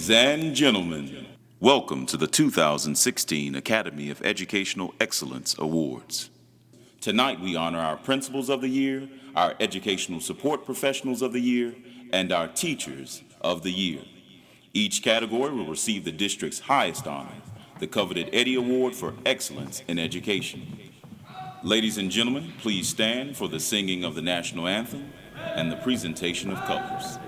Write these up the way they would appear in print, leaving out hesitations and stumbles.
Ladies and gentlemen, welcome to the 2016 Academy of Educational Excellence Awards. Tonight we honor our Principals of the Year, our Educational Support Professionals of the Year, and our Teachers of the Year. Each category will receive the district's highest honor, the coveted Eddie Award for Excellence in Education. Ladies and gentlemen, please stand for the singing of the National Anthem and the presentation of colors.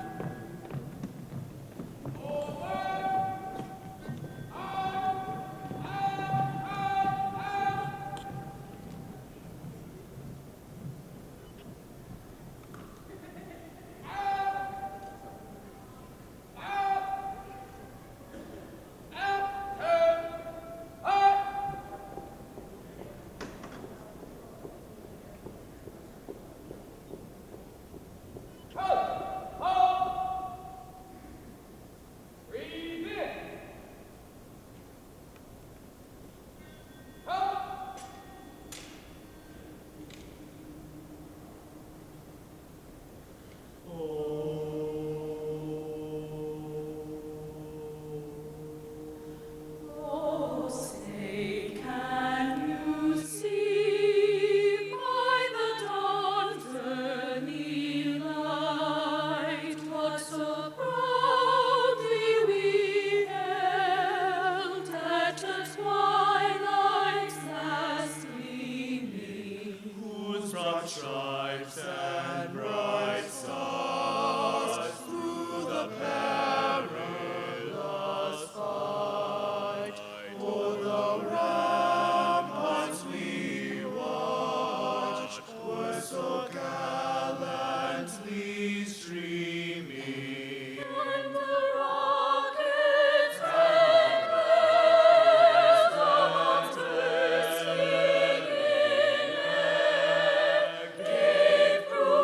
Stripes and bright stars through the perilous fight. O'er the ramparts we watched were so gallantly streaming. And the rockets and rays of bursting in air gave proof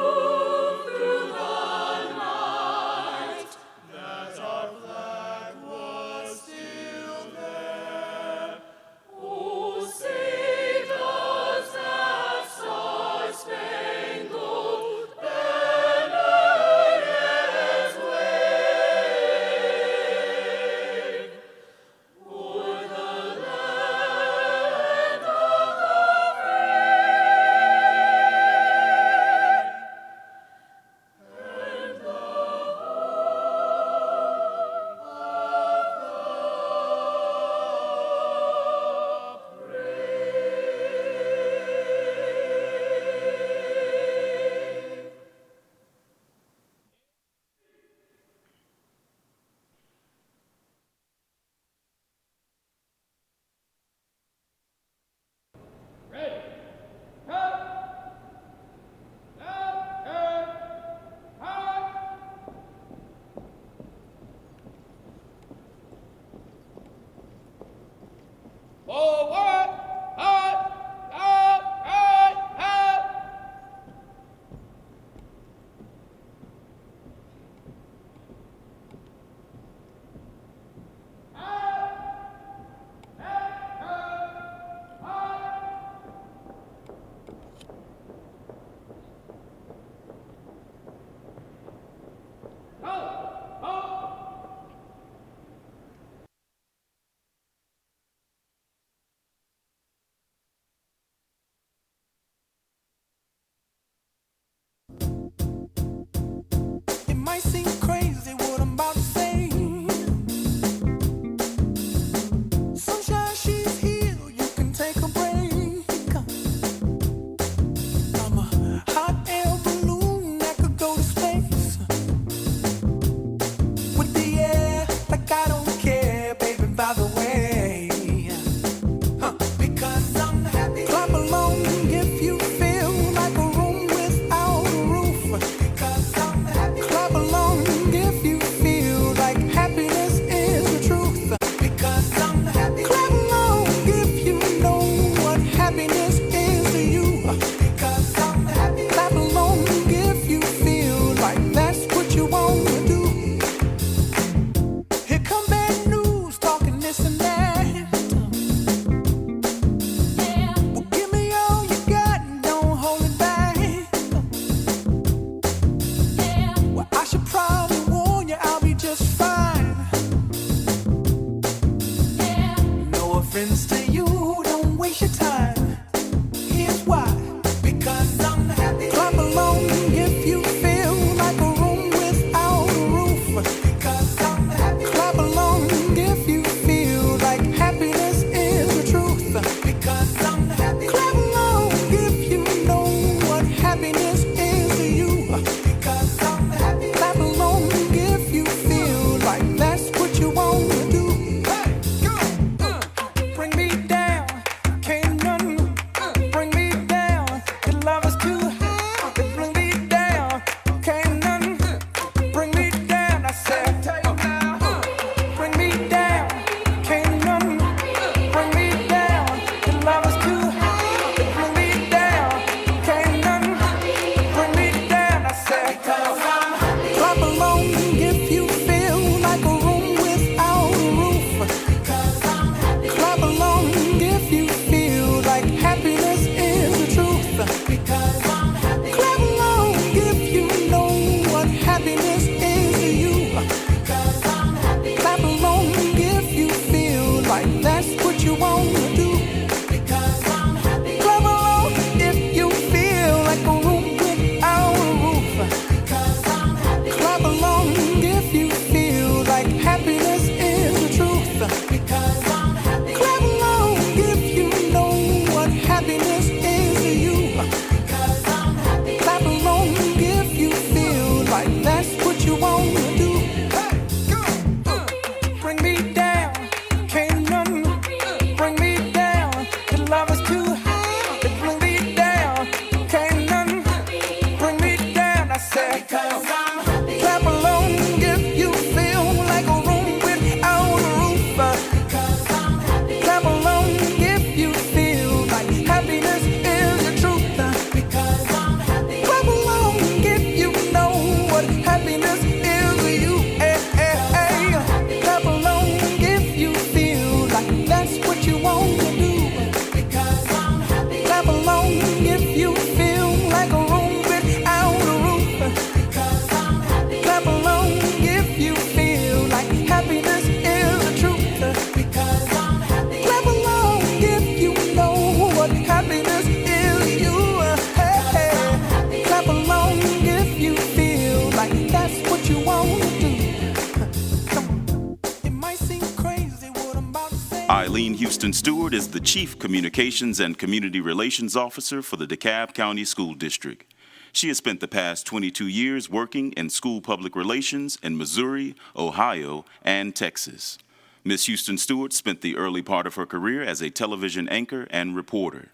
Houston Stewart is the Chief Communications and Community Relations Officer for the DeKalb County School District. She has spent the past 22 years working in school public relations in Missouri, Ohio, and Texas. Ms. Houston Stewart spent the early part of her career as a television anchor and reporter.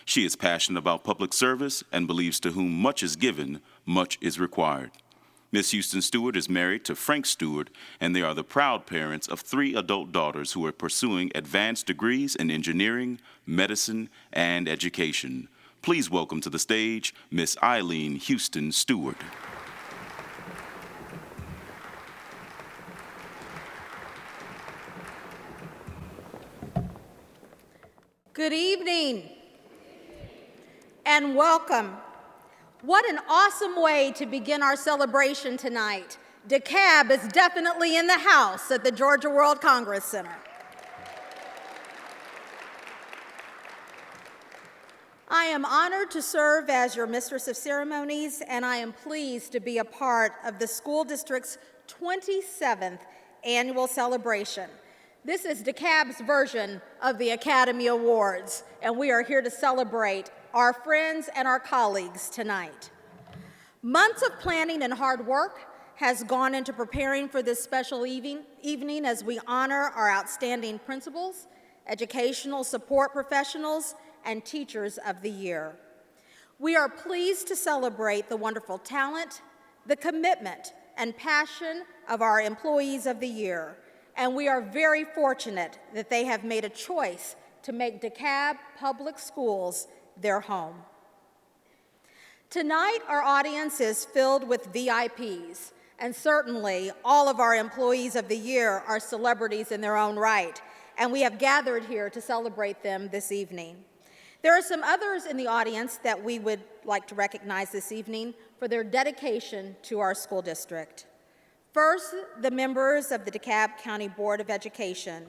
She is passionate about public service and believes to whom much is given, much is required. Ms. Houston Stewart is married to Frank Stewart, and they are the proud parents of 3 adult daughters who are pursuing advanced degrees in engineering, medicine, and education. Please welcome to the stage Ms. Eileen Houston Stewart. Good evening and welcome. What an awesome way to begin our celebration tonight. DeKalb is definitely in the house at the Georgia World Congress Center. I am honored to serve as your Mistress of Ceremonies, and I am pleased to be a part of the school district's 27th annual celebration. This is DeKalb's version of the Academy Awards, and we are here to celebrate our friends and our colleagues tonight. Months of planning and hard work has gone into preparing for this special evening as we honor our outstanding principals, educational support professionals, and teachers of the year. We are pleased to celebrate the wonderful talent, the commitment, and passion of our employees of the year, and we are very fortunate that they have made a choice to make DeKalb Public Schools their home. Tonight, our audience is filled with VIPs, and certainly all of our employees of the year are celebrities in their own right, and we have gathered here to celebrate them this evening. There are some others in the audience that we would like to recognize this evening for their dedication to our school district. First, the members of the DeKalb County Board of Education.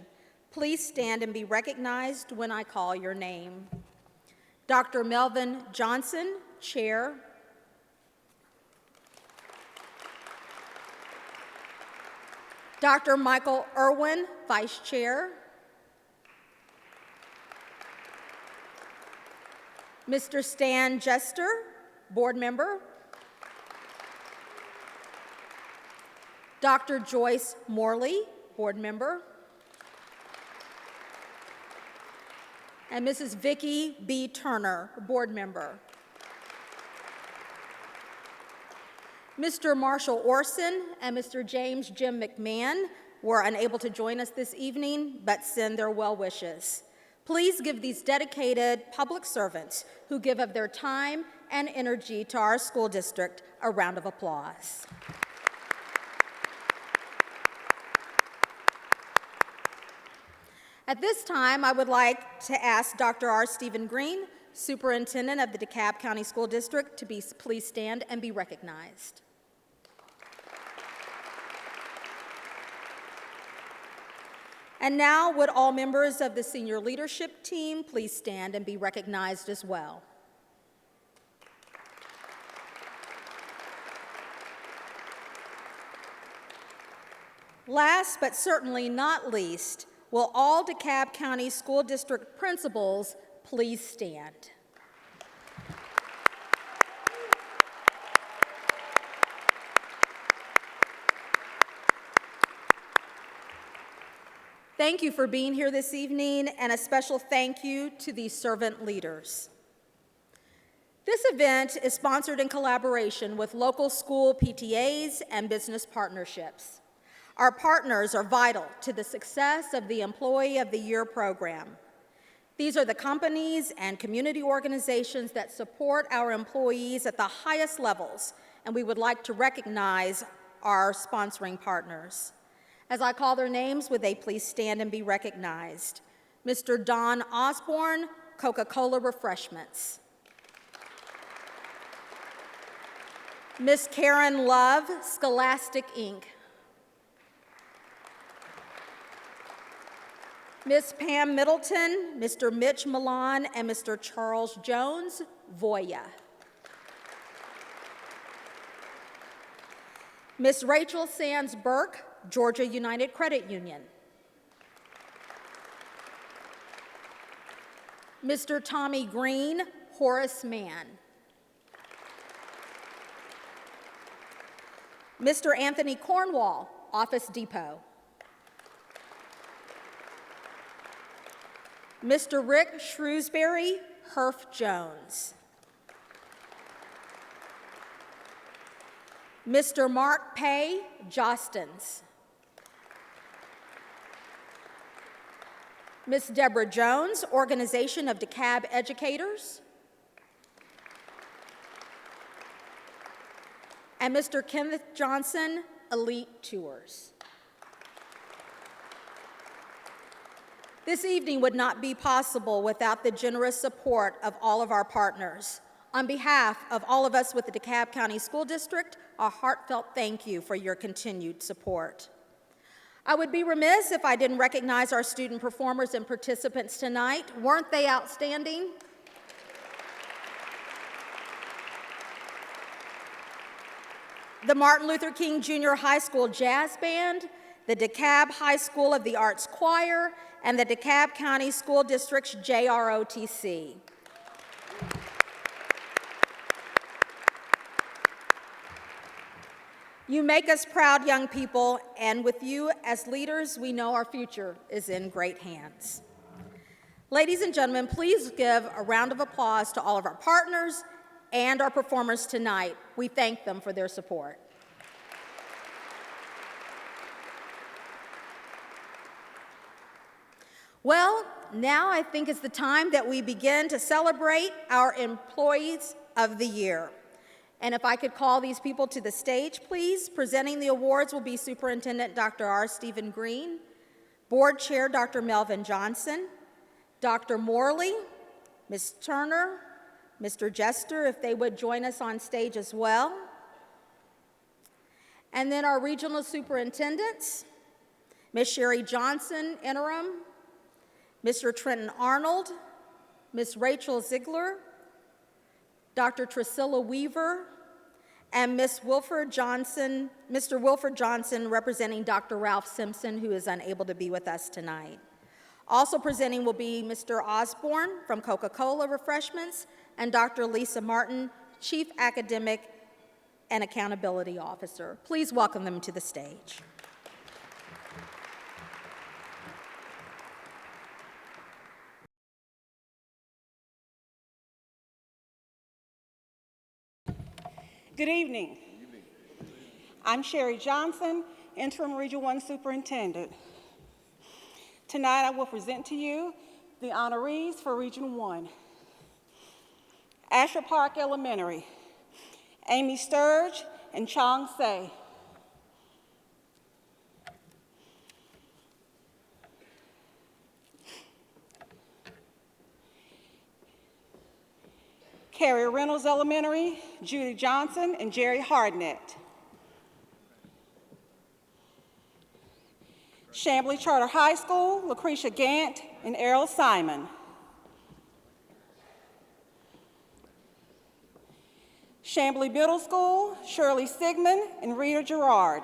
Please stand and be recognized when I call your name. Dr. Melvin Johnson, Chair. Dr. Michael Irwin, Vice Chair. Mr. Stan Jester, Board Member. Dr. Joyce Morley, Board Member. And Mrs. Vicki B. Turner, Board Member. Mr. Marshall Orson and Mr. James Jim McMahon were unable to join us this evening, but send their well wishes. Please give these dedicated public servants who give of their time and energy to our school district a round of applause. At this time, I would like to ask Dr. R. Stephen Green, Superintendent of the DeKalb County School District, to please stand and be recognized. And now, would all members of the senior leadership team please stand and be recognized as well. Last but certainly not least, will all DeKalb County School District principals please stand? Thank you for being here this evening, and a special thank you to these servant leaders. This event is sponsored in collaboration with local school PTAs and business partnerships. Our partners are vital to the success of the Employee of the Year program. These are the companies and community organizations that support our employees at the highest levels, and we would like to recognize our sponsoring partners. As I call their names, would they please stand and be recognized? Mr. Don Osborne, Coca-Cola Refreshments. Miss Karen Love, Scholastic Inc. Miss Pam Middleton, Mr. Mitch Milan, and Mr. Charles Jones, Voya. Miss Rachel Sands Burke, Georgia United Credit Union. Mr. Tommy Green, Horace Mann. Mr. Anthony Cornwall, Office Depot. Mr. Rick Shrewsbury, Herff Jones. Mr. Mark Pay, Jostens. Ms. Deborah Jones, Organization of DeKalb Educators. And Mr. Kenneth Johnson, Elite Tours. This evening would not be possible without the generous support of all of our partners. On behalf of all of us with the DeKalb County School District, a heartfelt thank you for your continued support. I would be remiss if I didn't recognize our student performers and participants tonight. Weren't they outstanding? The Martin Luther King Jr. High School Jazz Band, the DeKalb High School of the Arts Choir, and the DeKalb County School District's JROTC. You make us proud, young people, and with you as leaders, we know our future is in great hands. Ladies and gentlemen, please give a round of applause to all of our partners and our performers tonight. We thank them for their support. Well, now I think it's the time that we begin to celebrate our Employees of the Year. And if I could call these people to the stage, please. Presenting the awards will be Superintendent Dr. R. Stephen Green, Board Chair Dr. Melvin Johnson, Dr. Morley, Ms. Turner, Mr. Jester, if they would join us on stage as well. And then our regional superintendents, Ms. Sherry Johnson, interim, Mr. Trenton Arnold, Ms. Rachel Ziegler, Dr. Trisilla Weaver, and Mr. Wilford Johnson, representing Dr. Ralph Simpson, who is unable to be with us tonight. Also presenting will be Mr. Osborne from Coca-Cola Refreshments and Dr. Lisa Martin, Chief Academic and Accountability Officer. Please welcome them to the stage. Good evening. I'm Sherry Johnson, Interim Region 1 Superintendent. Tonight I will present to you the honorees for Region 1. Asher Park Elementary, Amy Sturge and Chong Se. Carrie Reynolds Elementary, Judy Johnson and Jerry Hardnett. Chamblee Charter High School, Lucretia Gant and Errol Simon. Chamblee Middle School, Shirley Sigmund and Rita Gerard.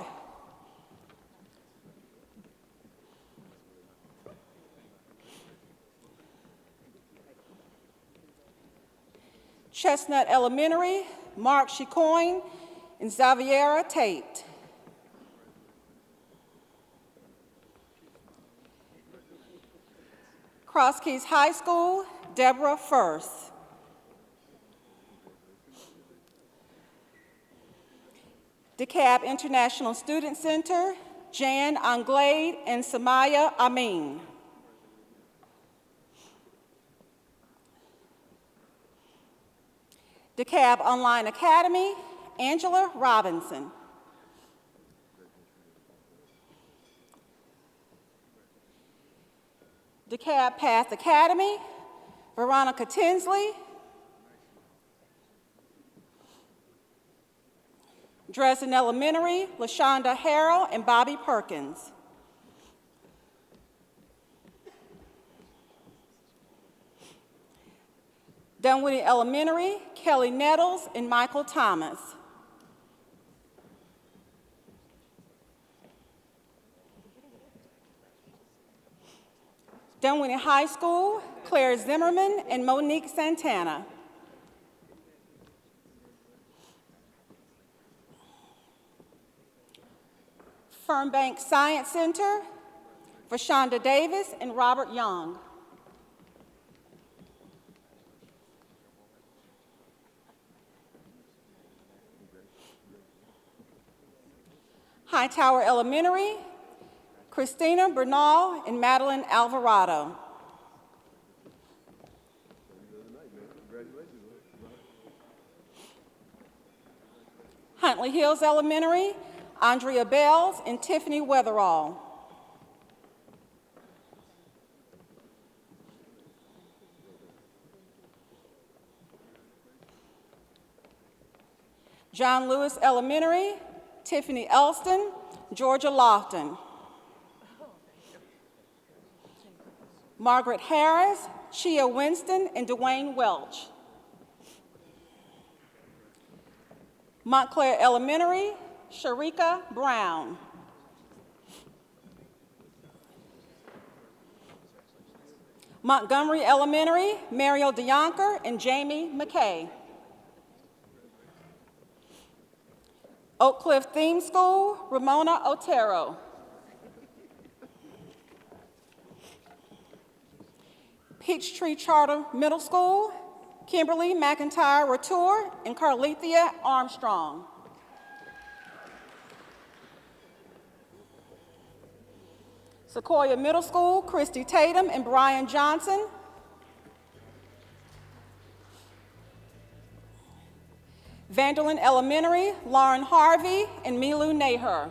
Chestnut Elementary, Mark Chicoine and Xaviera Tate. Cross Keys High School, Deborah Firth. DeKalb International Student Center, Jan Anglade and Samaya Amin. DeKalb Online Academy, Angela Robinson. DeKalb Path Academy, Veronica Tinsley. Dresden Elementary, LaShonda Harrell and Bobby Perkins. Dunwoody Elementary, Kelly Nettles and Michael Thomas. Dunwoody High School, Claire Zimmerman and Monique Santana. Fernbank Science Center, Vashonda Davis and Robert Young. Hightower Elementary, Christina Bernal and Madeline Alvarado. Huntley Hills Elementary, Andrea Bells and Tiffany Weatherall. John Lewis Elementary, Tiffany Elston, Georgia Lofton. Margaret Harris, Chia Winston, and Dwayne Welch. Montclair Elementary, Sharika Brown. Montgomery Elementary, Mariel DeYonker and Jamie McKay. Oak Cliff Theme School, Ramona Otero. Peachtree Charter Middle School, Kimberly McIntyre Ratour and Carlethea Armstrong. Sequoia Middle School, Christy Tatum and Brian Johnson. Vanderlyn Elementary, Lauren Harvey and Milu Naher.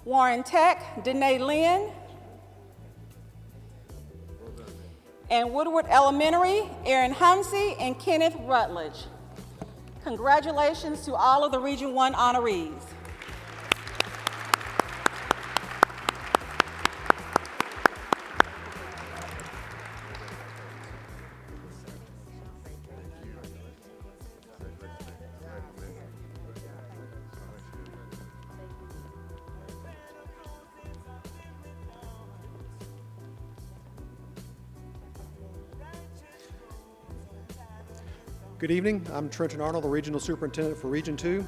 Warren Tech, Danae Lynn. And Woodward Elementary, Aaron Humsey and Kenneth Rutledge. Congratulations to all of the Region 1 honorees. Good evening. I'm Trenton Arnold, the Regional Superintendent for Region 2,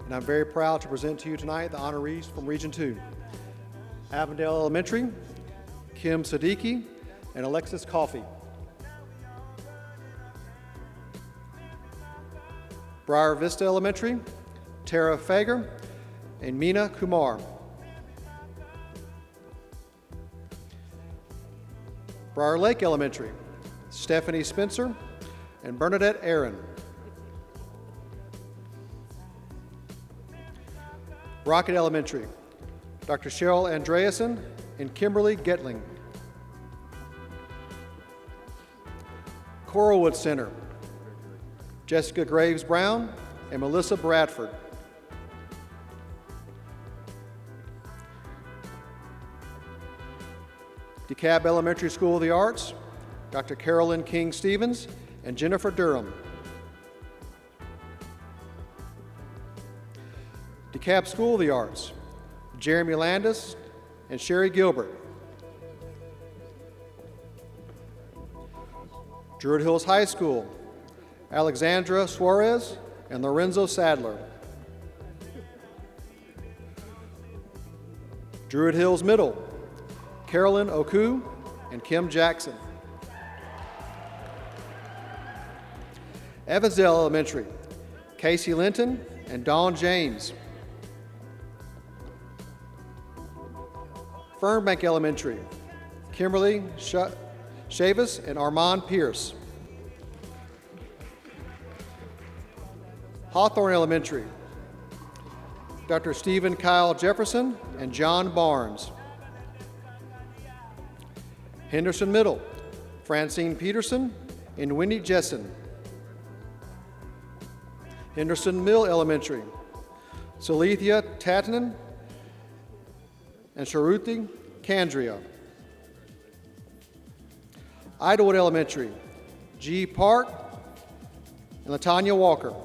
and I'm very proud to present to you tonight the honorees from Region 2. Avondale Elementary, Kim Siddiqui and Alexis Coffey. Briar Vista Elementary, Tara Fager and Meena Kumar. Briar Lake Elementary, Stephanie Spencer and Bernadette Aaron. Rocket Elementary, Dr. Cheryl Andreasen and Kimberly Getling. Coralwood Center, Jessica Graves Brown and Melissa Bradford. DeKalb Elementary School of the Arts, Dr. Carolyn King Stevens and Jennifer Durham. DeKalb School of the Arts, Jeremy Landis and Sherry Gilbert. Druid Hills High School, Alexandra Suarez and Lorenzo Sadler. Druid Hills Middle, Carolyn Oku and Kim Jackson. Evansdale Elementary, Casey Linton and Dawn James. Fernbank Elementary, Kimberly Chavis and Armand Pierce. Hawthorne Elementary, Dr. Stephen Kyle Jefferson and John Barnes. Henderson Middle, Francine Peterson and Wendy Jessen. Henderson Mill Elementary, Salethia Tatanen and Sharuthi Kandria. Idlewood Elementary, G. Park and Latanya Walker.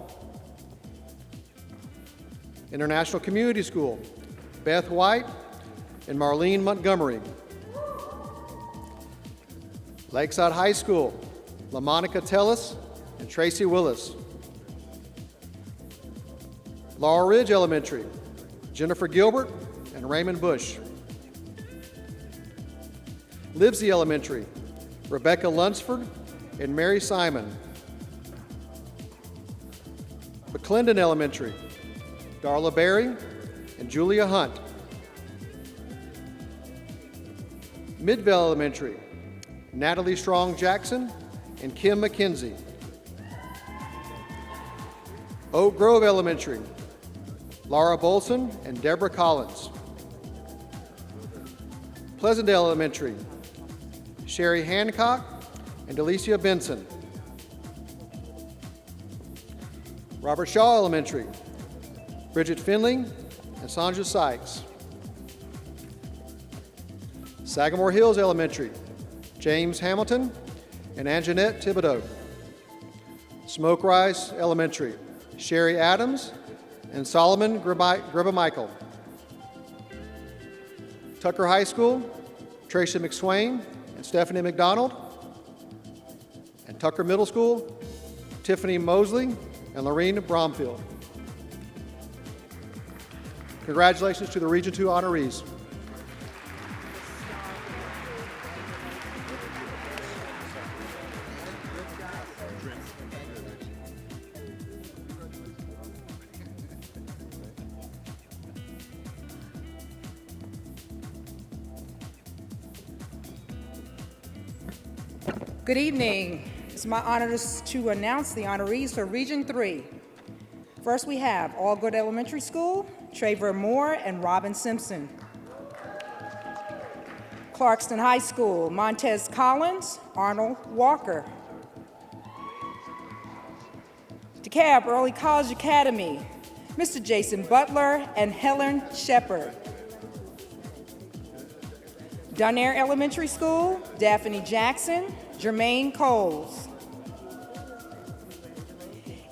International Community School, Beth White and Marlene Montgomery. Lakeside High School, LaMonica Tellis and Tracy Willis. Laurel Ridge Elementary, Jennifer Gilbert and Raymond Bush. Livesey Elementary, Rebecca Lunsford and Mary Simon. McClendon Elementary, Darla Berry and Julia Hunt. Midvale Elementary, Natalie Strong Jackson and Kim McKenzie. Oak Grove Elementary, Laura Bolson and Deborah Collins. Pleasantdale Elementary, Sherry Hancock and Alicia Benson. Robert Shaw Elementary, Bridget Finley and Sandra Sykes. Sagamore Hills Elementary, James Hamilton and Anjanette Thibodeau. Smoke Rise Elementary, Sherry Adams and Solomon Gribamichael. Tucker High School, Tracy McSwain and Stephanie McDonald. And Tucker Middle School, Tiffany Mosley and Lorene Bromfield. Congratulations to the Region 2 honorees. Good evening. It's my honor to announce the honorees for Region 3. First, we have Allgood Elementary School, Trevor Moore and Robin Simpson. Clarkston High School, Montez Collins, Arnold Walker. DeKalb Early College Academy, Mr. Jason Butler and Helen Shepard. Dunair Elementary School, Daphne Jackson, Jermaine Coles.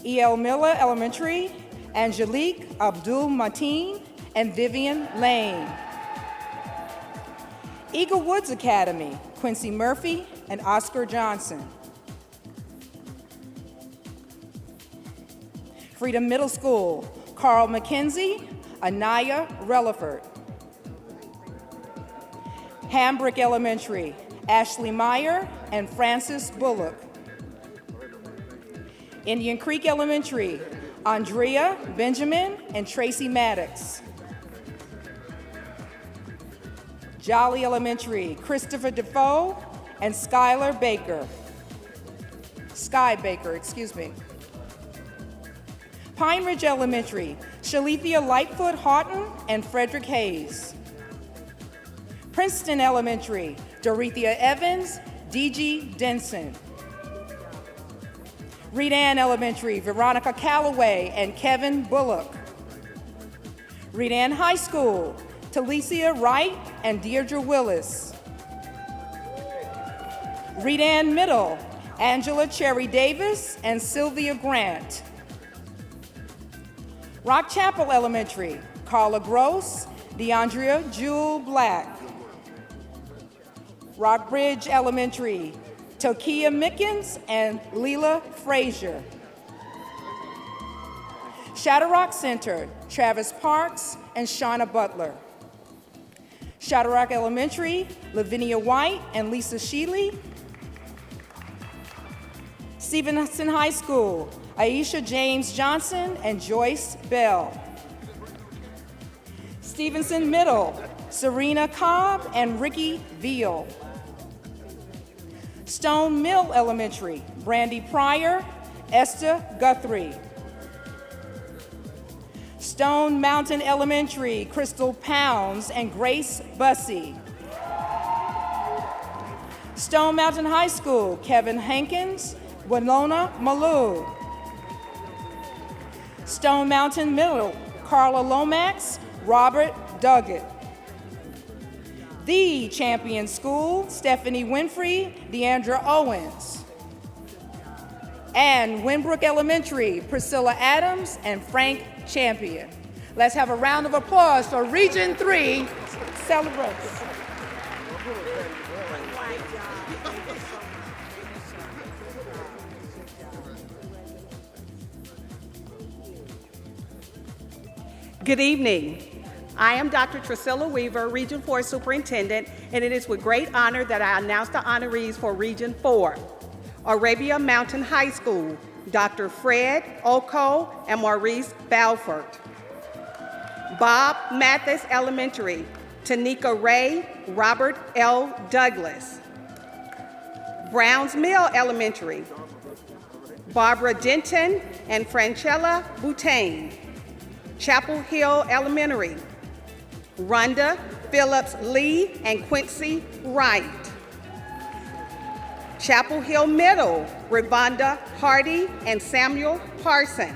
E.L. Miller Elementary, Angelique Abdul Mateen and Vivian Lane. Eagle Woods Academy, Quincy Murphy and Oscar Johnson. Freedom Middle School, Carl McKenzie, Anaya Relaford. Hambrick Elementary, Ashley Meyer and Francis Bullock. Indian Creek Elementary, Andrea Benjamin and Tracy Maddox. Jolly Elementary, Christopher Defoe and Sky Baker, excuse me. Pine Ridge Elementary, Shalithia Lightfoot Houghton and Frederick Hayes. Princeton Elementary, Dorothea Evans, D.G. Denson. Redan Elementary, Veronica Calloway and Kevin Bullock. Redan High School, Talicia Wright and Deirdre Willis. Redan Middle, Angela Cherry Davis and Sylvia Grant. Rock Chapel Elementary, Carla Gross, DeAndrea Jewel Black. Rockbridge Elementary, Tokia Mickens and Leela Frazier. Shadow Rock Center, Travis Parks and Shauna Butler. Shadow Rock Elementary, Lavinia White and Lisa Sheely. Stevenson High School, Aisha James Johnson and Joyce Bell. Stevenson Middle, Serena Cobb and Ricky Veal. Stone Mill Elementary, Brandy Pryor, Esther Guthrie. Stone Mountain Elementary, Crystal Pounds and Grace Bussey. Stone Mountain High School, Kevin Hankins, Winona Malou. Stone Mountain Middle, Carla Lomax, Robert Duggett. The Champion School, Stephanie Winfrey, Deandra Owens. And Winbrook Elementary, Priscilla Adams and Frank Champion. Let's have a round of applause for Region 3 celebrate. Good evening. I am Dr. Trisilla Weaver, Region 4 Superintendent, and it is with great honor that I announce the honorees for Region 4. Arabia Mountain High School, Dr. Fred Oko and Maurice Balford. Bob Mathis Elementary, Tanika Ray, Robert L. Douglas. Browns Mill Elementary, Barbara Denton and Franchella Boutain. Chapel Hill Elementary, Rhonda Phillips Lee and Quincy Wright. Chapel Hill Middle, Ravonda Hardy and Samuel Parson.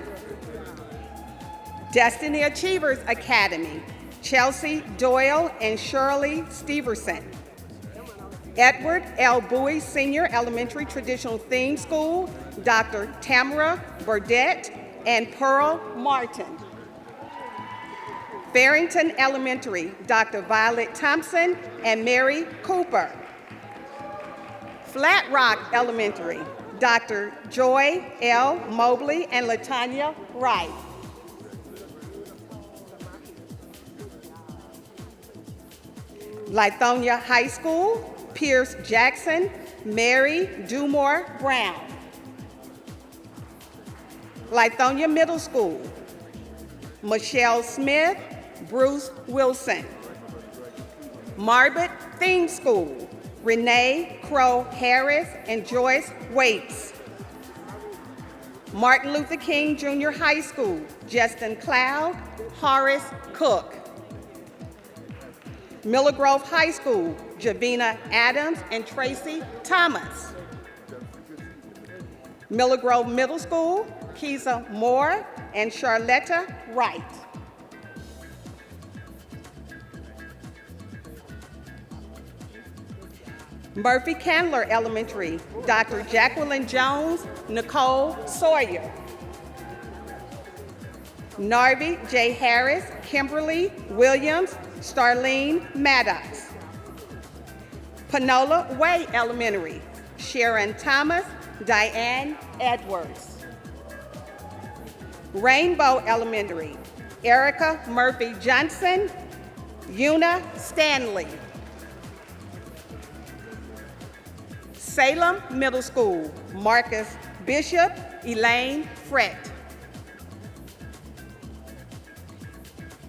Destiny Achievers Academy, Chelsea Doyle and Shirley Steverson. Edward L. Bowie Senior Elementary Traditional Theme School, Dr. Tamara Burdette and Pearl Martin. Barrington Elementary, Dr. Violet Thompson and Mary Cooper. Flat Rock Elementary, Dr. Joy L. Mobley and Latanya Wright. Lithonia High School, Pierce Jackson, Mary Dumore Brown. Lithonia Middle School, Michelle Smith, Bruce Wilson. Marbot Theme School, Renee Crow Harris and Joyce Waits. Martin Luther King Jr. High School, Justin Cloud, Horace Cook. Miller Grove High School, Javina Adams and Tracy Thomas. Miller Grove Middle School, Keisa Moore and Charletta Wright. Murphy Candler Elementary, Dr. Jacqueline Jones, Nicole Sawyer. Narvi J. Harris, Kimberly Williams, Starlene Maddox. Panola Way Elementary, Sharon Thomas, Diane Edwards. Rainbow Elementary, Erica Murphy Johnson, Una Stanley. Salem Middle School, Marcus Bishop, Elaine Frett.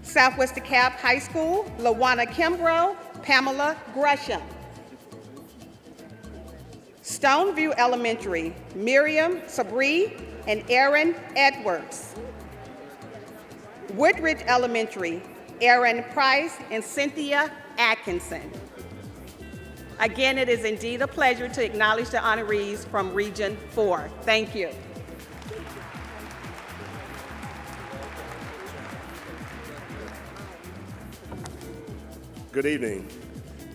Southwest DeKalb High School, Lawana Kimbrough, Pamela Gresham. Stoneview Elementary, Miriam Sabri and Aaron Edwards. Woodridge Elementary, Aaron Price and Cynthia Atkinson. Again, it is indeed a pleasure to acknowledge the honorees from Region 4. Thank you. Good evening.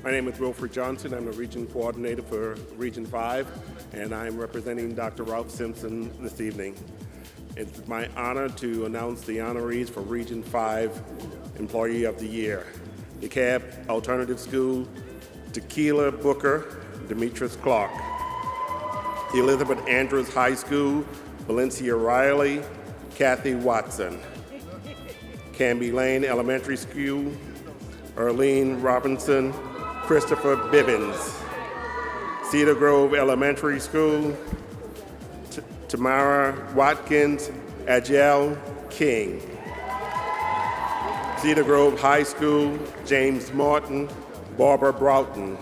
My name is Wilfred Johnson. I'm the Region Coordinator for Region 5, and I'm representing Dr. Ralph Simpson this evening. It's my honor to announce the honorees for Region 5 Employee of the Year. DeKalb Alternative School, Tequila Booker, Demetrius Clark. Elizabeth Andrews High School, Valencia Riley, Kathy Watson. Canby Lane Elementary School, Erlene Robinson, Christopher Bibbins. Cedar Grove Elementary School, Tamara Watkins, Agel King. Cedar Grove High School, James Martin, Barbara Broughton.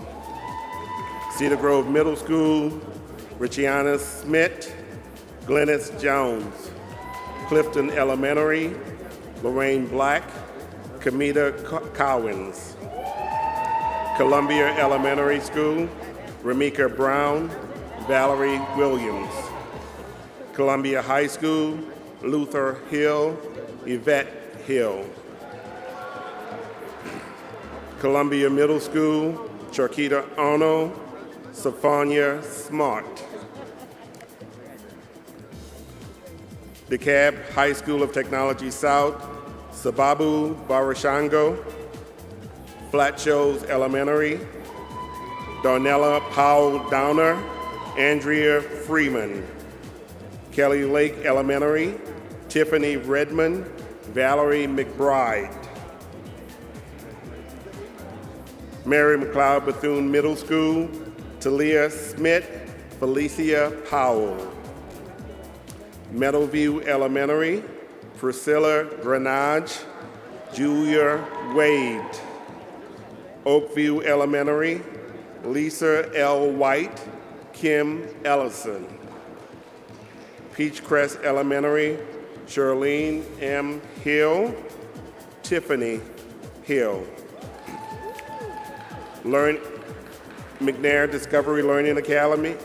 Cedar Grove Middle School, Richiana Smith, Glennis Jones. Clifton Elementary, Lorraine Black, Kamita Cowens. Columbia Elementary School, Ramika Brown, Valerie Williams. Columbia High School, Luther Hill, Yvette Hill. Columbia Middle School, Charkita Arnold, Sophania Smart. DeKalb High School of Technology South, Sababu Barashango. Flat Shoals Elementary, Darnella Powell Downer, Andrea Freeman. Kelly Lake Elementary, Tiffany Redmond, Valerie McBride. Mary McLeod Bethune Middle School, Talia Smith, Felicia Powell. Meadowview Elementary, Priscilla Grenage, Julia Wade. Oakview Elementary, Lisa L. White, Kim Ellison. Peachcrest Elementary, Charlene M. Hill, Tiffany Hill. McNair Discovery Learning Academy,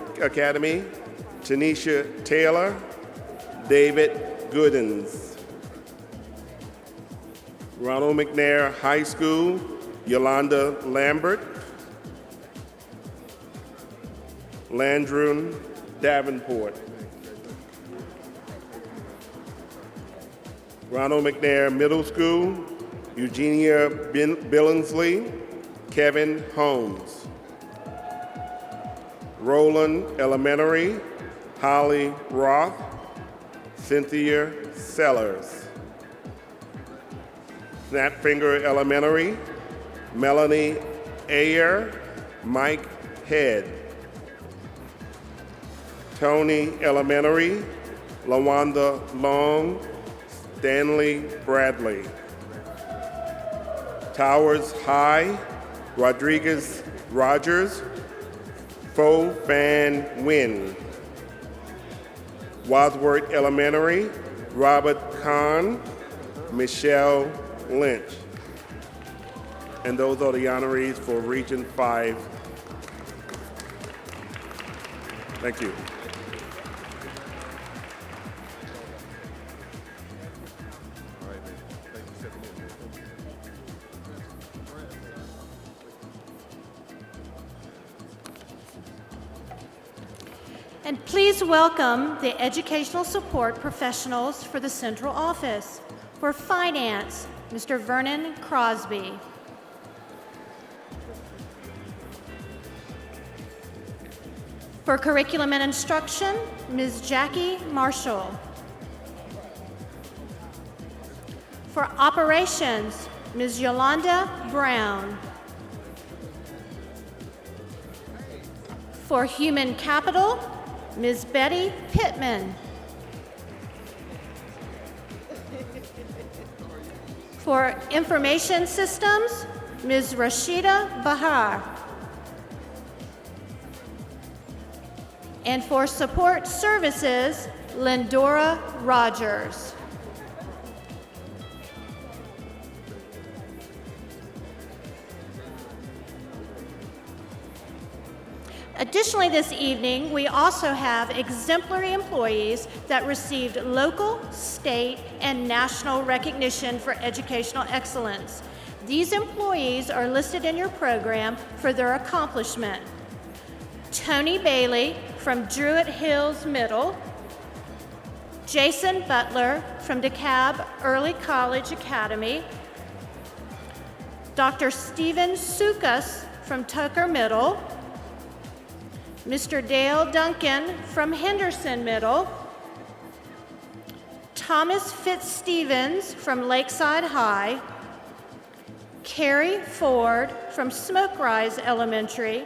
Tanisha Taylor, David Goodens. Ronald McNair High School, Yolanda Lambert, Landrum Davenport. Ronald McNair Middle School, Eugenia Billingsley, Kevin Holmes. Roland Elementary, Holly Roth, Cynthia Sellers. Snapfinger Elementary, Melanie Ayer, Mike Head. Tony Elementary, LaWanda Long, Stanley Bradley. Towers High, Rodriguez Rogers, Fo Fan Nguyen. Wadsworth Elementary, Robert Kahn, Michelle Lynch. And those are the honorees for Region 5. Thank you. And please welcome the educational support professionals for the central office. For finance, Mr. Vernon Crosby. For curriculum and instruction, Ms. Jackie Marshall. For operations, Ms. Yolanda Brown. For human capital, Ms. Betty Pittman. For information systems, Ms. Rashida Bahar. And for support services, Lindora Rogers. Additionally, this evening, we also have exemplary employees that received local, state, and national recognition for educational excellence. These employees are listed in your program for their accomplishment. Tony Bailey from Druid Hills Middle, Jason Butler from DeKalb Early College Academy, Dr. Stephen Sukas from Tucker Middle, Mr. Dale Duncan from Henderson Middle, Thomas Fitzstevens from Lakeside High, Carrie Ford from Smoke Rise Elementary,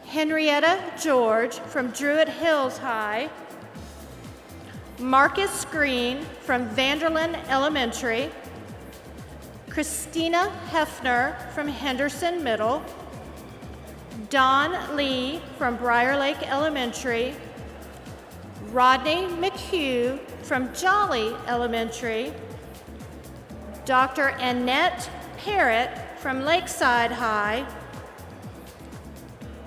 Henrietta George from Druid Hills High, Marcus Green from Vanderlyn Elementary, Christina Hefner from Henderson Middle, Don Lee from Briar Lake Elementary, Rodney McHugh from Jolly Elementary, Dr. Annette Parrott from Lakeside High,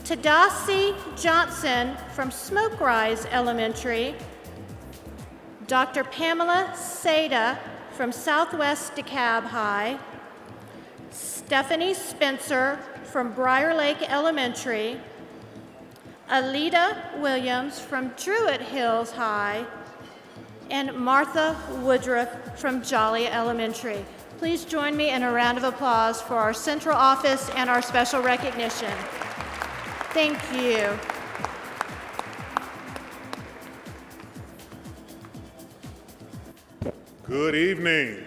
Tadasi Johnson from Smoke Rise Elementary, Dr. Pamela Seda from Southwest DeKalb High, Stephanie Spencer from Briar Lake Elementary, Alita Williams from Druid Hills High, and Martha Woodruff from Jolly Elementary. Please join me in a round of applause for our central office and our special recognition. Thank you. Good evening.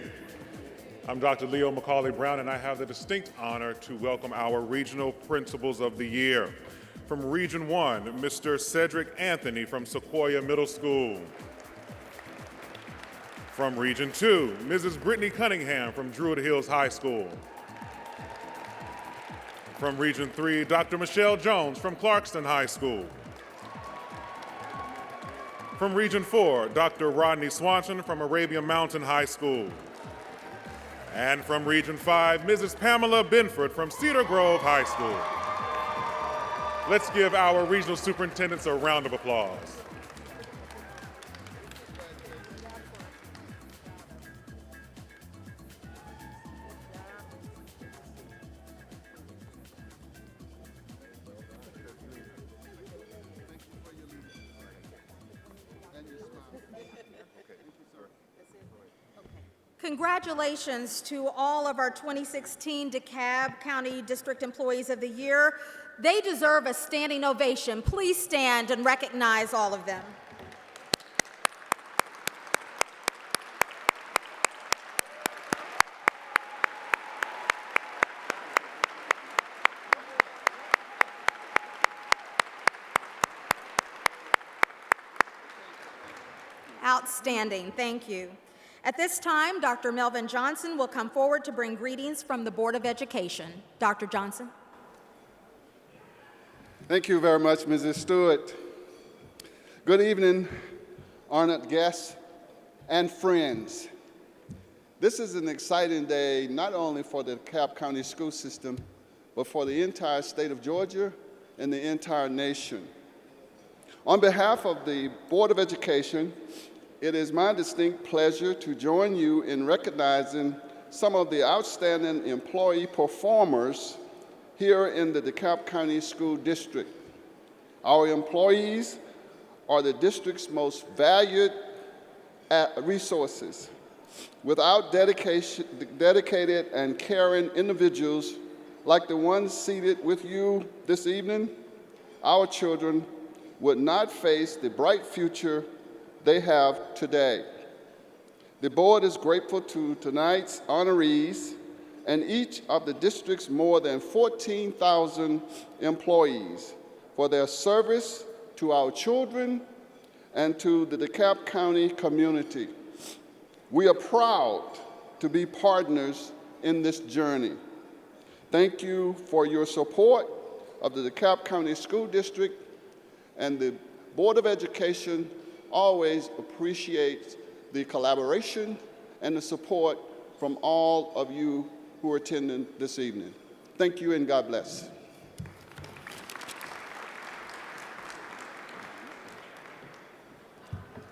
I'm Dr. Leo McCauley Brown, and I have the distinct honor to welcome our Regional Principals of the Year. From Region 1, Mr. Cedric Anthony from Sequoia Middle School. From Region 2, Mrs. Brittany Cunningham from Druid Hills High School. From Region 3, Dr. Michelle Jones from Clarkston High School. From Region 4, Dr. Rodney Swanson from Arabian Mountain High School. And from Region 5, Mrs. Pamela Benford from Cedar Grove High School. Let's give our regional superintendents a round of applause. Congratulations to all of our 2016 DeKalb County District Employees of the Year. They deserve a standing ovation. Please stand and recognize all of them. Outstanding, thank you. At this time, Dr. Melvin Johnson will come forward to bring greetings from the Board of Education. Dr. Johnson. Thank you very much, Mrs. Stewart. Good evening, honored guests and friends. This is an exciting day not only for the DeKalb County school system, but for the entire state of Georgia and the entire nation. On behalf of the Board of Education, it is my distinct pleasure to join you in recognizing some of the outstanding employee performers here in the DeKalb County School District. Our employees are the district's most valued resources. Without dedicated and caring individuals like the ones seated with you this evening, our children would not face the bright future they have today. The board is grateful to tonight's honorees and each of the district's more than 14,000 employees for their service to our children and to the DeKalb County community. We are proud to be partners in this journey. Thank you for your support of the DeKalb County School District, and the Board of Education always appreciates the collaboration and the support from all of you who are attending this evening. Thank you and God bless.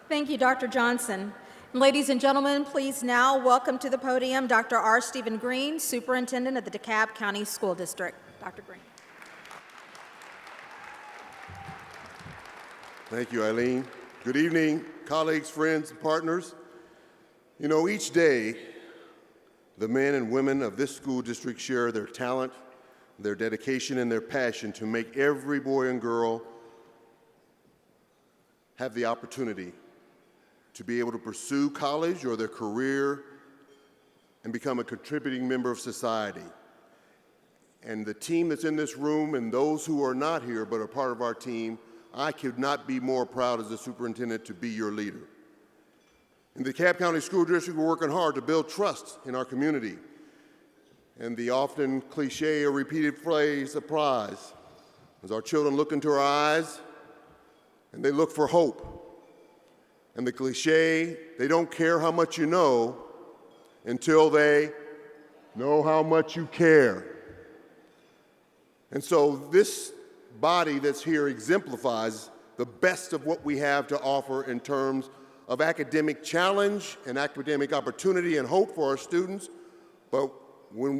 Thank you, Dr. Johnson. Ladies and gentlemen, please now welcome to the podium Dr. R. Stephen Green, Superintendent of the DeKalb County School District. Dr. Green. Thank you, Eileen. Good evening, colleagues, friends, and partners. You know, each day, the men and women of this school district share their talent, their dedication, and their passion to make every boy and girl have the opportunity to be able to pursue college or their career and become a contributing member of society. And the team that's in this room and those who are not here but are part of our team, I could not be more proud as a superintendent to be your leader. In the DeKalb County School District, we're working hard to build trust in our community. And the often cliche or repeated phrase applies as our children look into our eyes and they look for hope. And the cliche, they don't care how much you know until they know how much you care. And so this body that's here exemplifies the best of what we have to offer in terms of academic challenge and academic opportunity and hope for our students. But when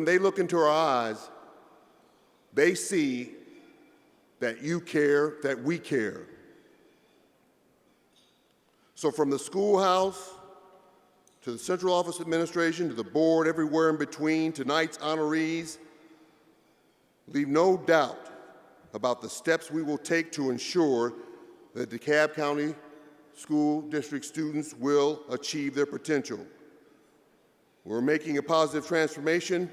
they look into our eyes, they see that you care, that we care. So from the schoolhouse to the Central Office Administration, to the board, everywhere in between, tonight's honorees, leave no doubt about the steps we will take to ensure that DeKalb County School District students will achieve their potential. We're making a positive transformation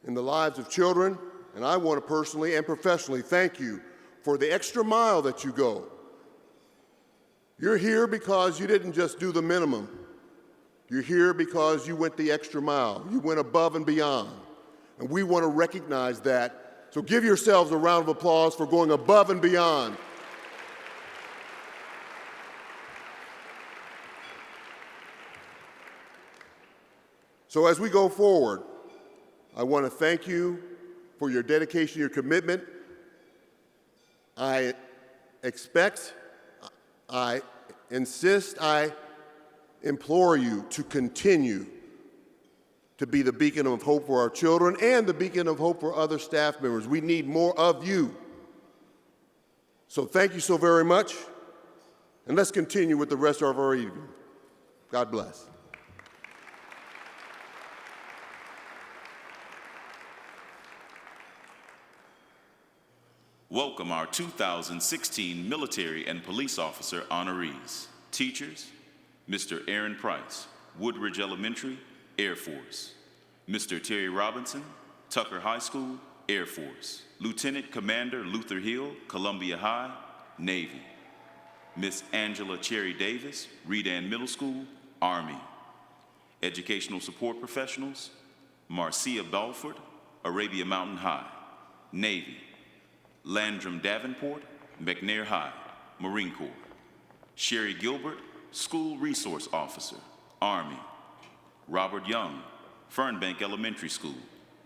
in the lives of children, and I want to personally and professionally thank you for the extra mile that you go. You're here because you didn't just do the minimum. You're here because you went the extra mile. You went above and beyond. And we want to recognize that. So give yourselves a round of applause for going above and beyond. So as we go forward, I want to thank you for your dedication, your commitment. I expect, I insist, I implore you to continue to be the beacon of hope for our children and the beacon of hope for other staff members. We need more of you. So thank you so very much, and let's continue with the rest of our evening. God bless. Welcome our 2016 Military and Police Officer honorees. Teachers, Mr. Aaron Price, Woodridge Elementary, Air Force. Mr. Terry Robinson, Tucker High School, Air Force. Lieutenant Commander Luther Hill, Columbia High, Navy. Miss Angela Cherry Davis, Redan Middle School, Army. Educational support professionals, Marcia Balford, Arabia Mountain High, Navy. Landrum Davenport, McNair High, Marine Corps. Sherry Gilbert, School Resource Officer, Army. Robert Young, Fernbank Elementary School,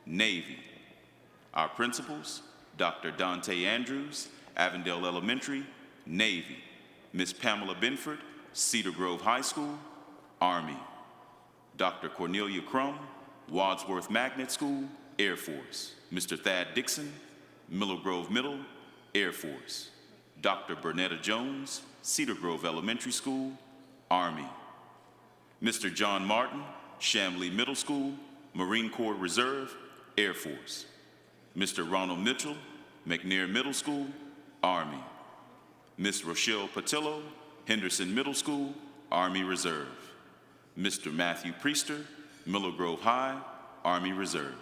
Navy. Our principals, Dr. Dante Andrews, Avondale Elementary, Navy. Miss Pamela Binford, Cedar Grove High School, Army. Dr. Cornelia Crum, Wadsworth Magnet School, Air Force. Mr. Thad Dixon, Miller Grove Middle, Air Force. Dr. Bernetta Jones, Cedar Grove Elementary School, Army. Mr. John Martin, Shamley Middle School, Marine Corps Reserve, Air Force. Mr. Ronald Mitchell, McNair Middle School, Army. Miss Rochelle Patillo, Henderson Middle School, Army Reserve. Mr. Matthew Priester, Miller Grove High, Army Reserve.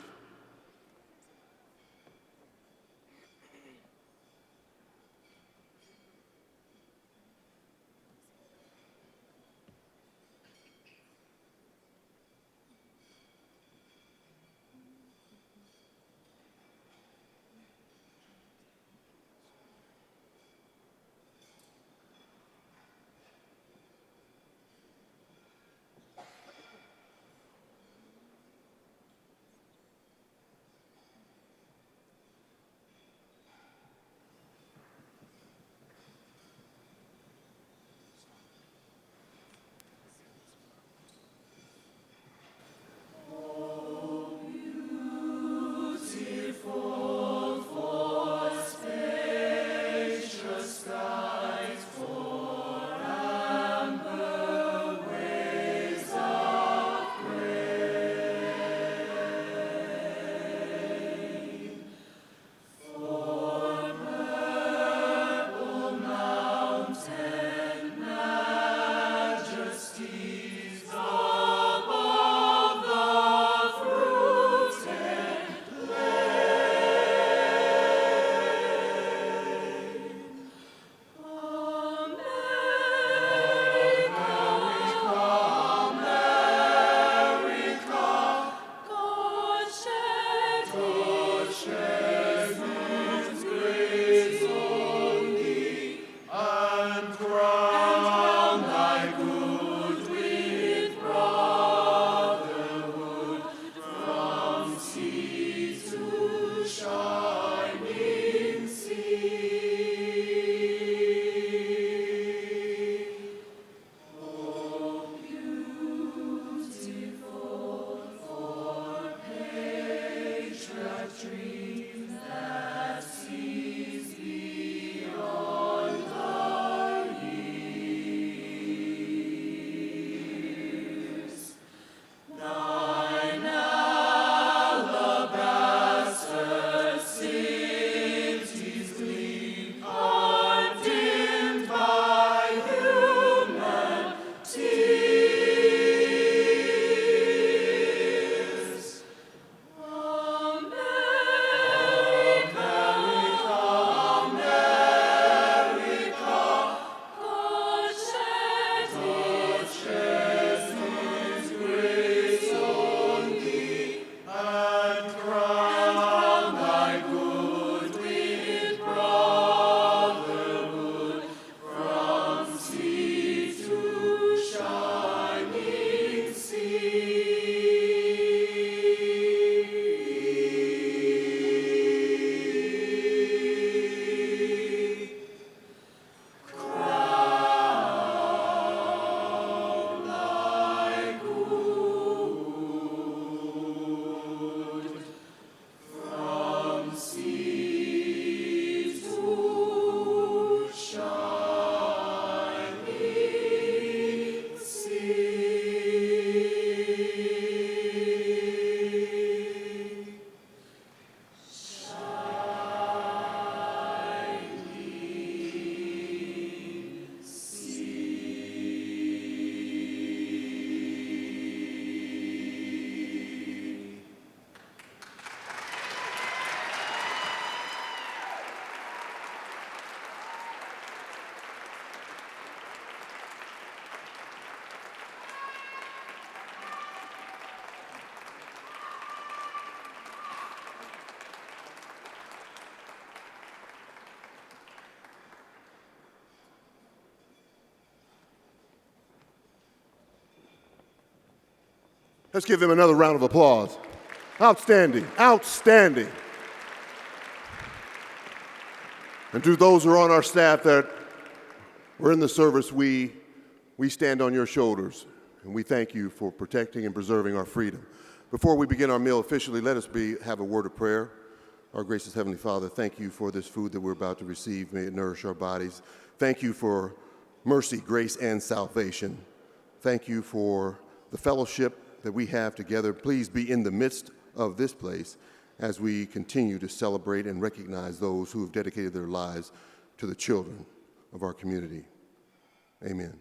Let's give them another round of applause. Outstanding, outstanding. And to those who are on our staff that were in the service, we stand on your shoulders, and we thank you for protecting and preserving our freedom. Before we begin our meal officially, let us have a word of prayer. Our gracious Heavenly Father, thank you for this food that we're about to receive. May it nourish our bodies. Thank you for mercy, grace, and salvation. Thank you for the fellowship that we have together. Please be in the midst of this place as we continue to celebrate and recognize those who have dedicated their lives to the children of our community. Amen.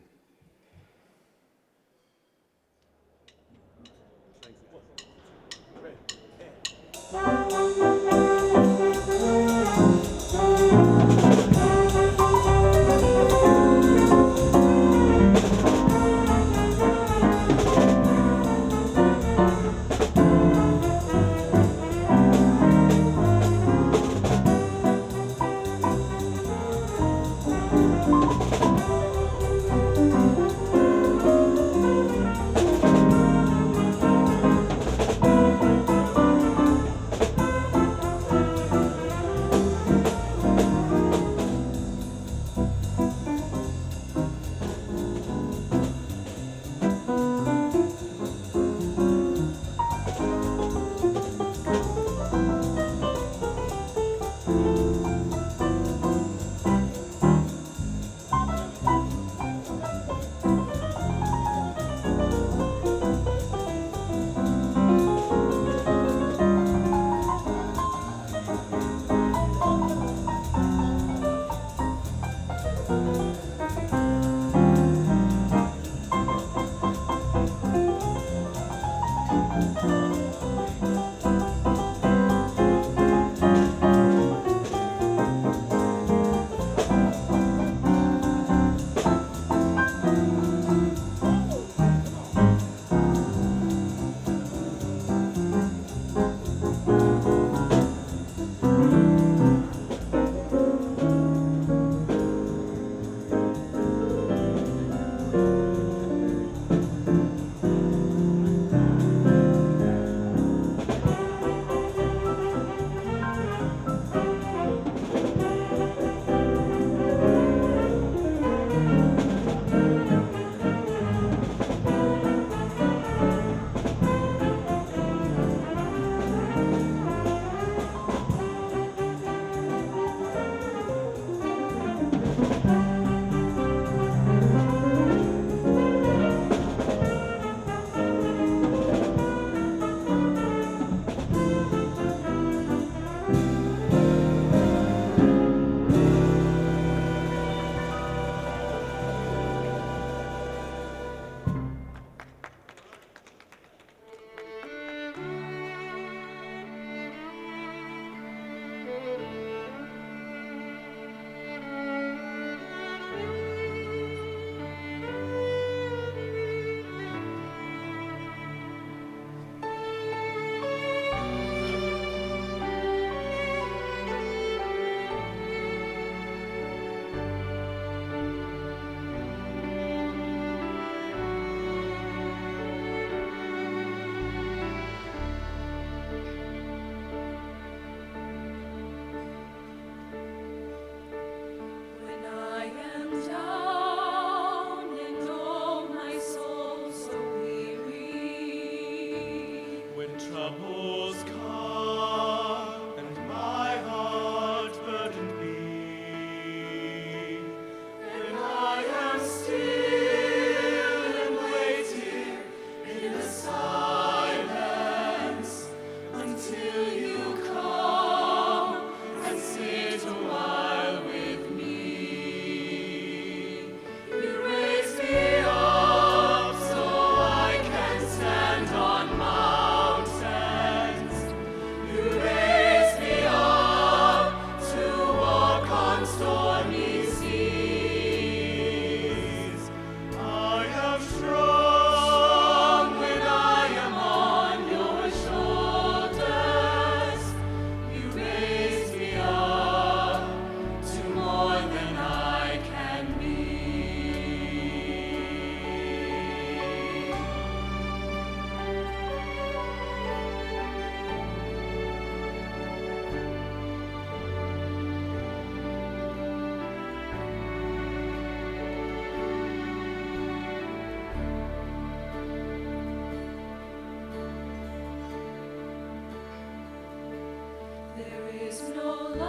no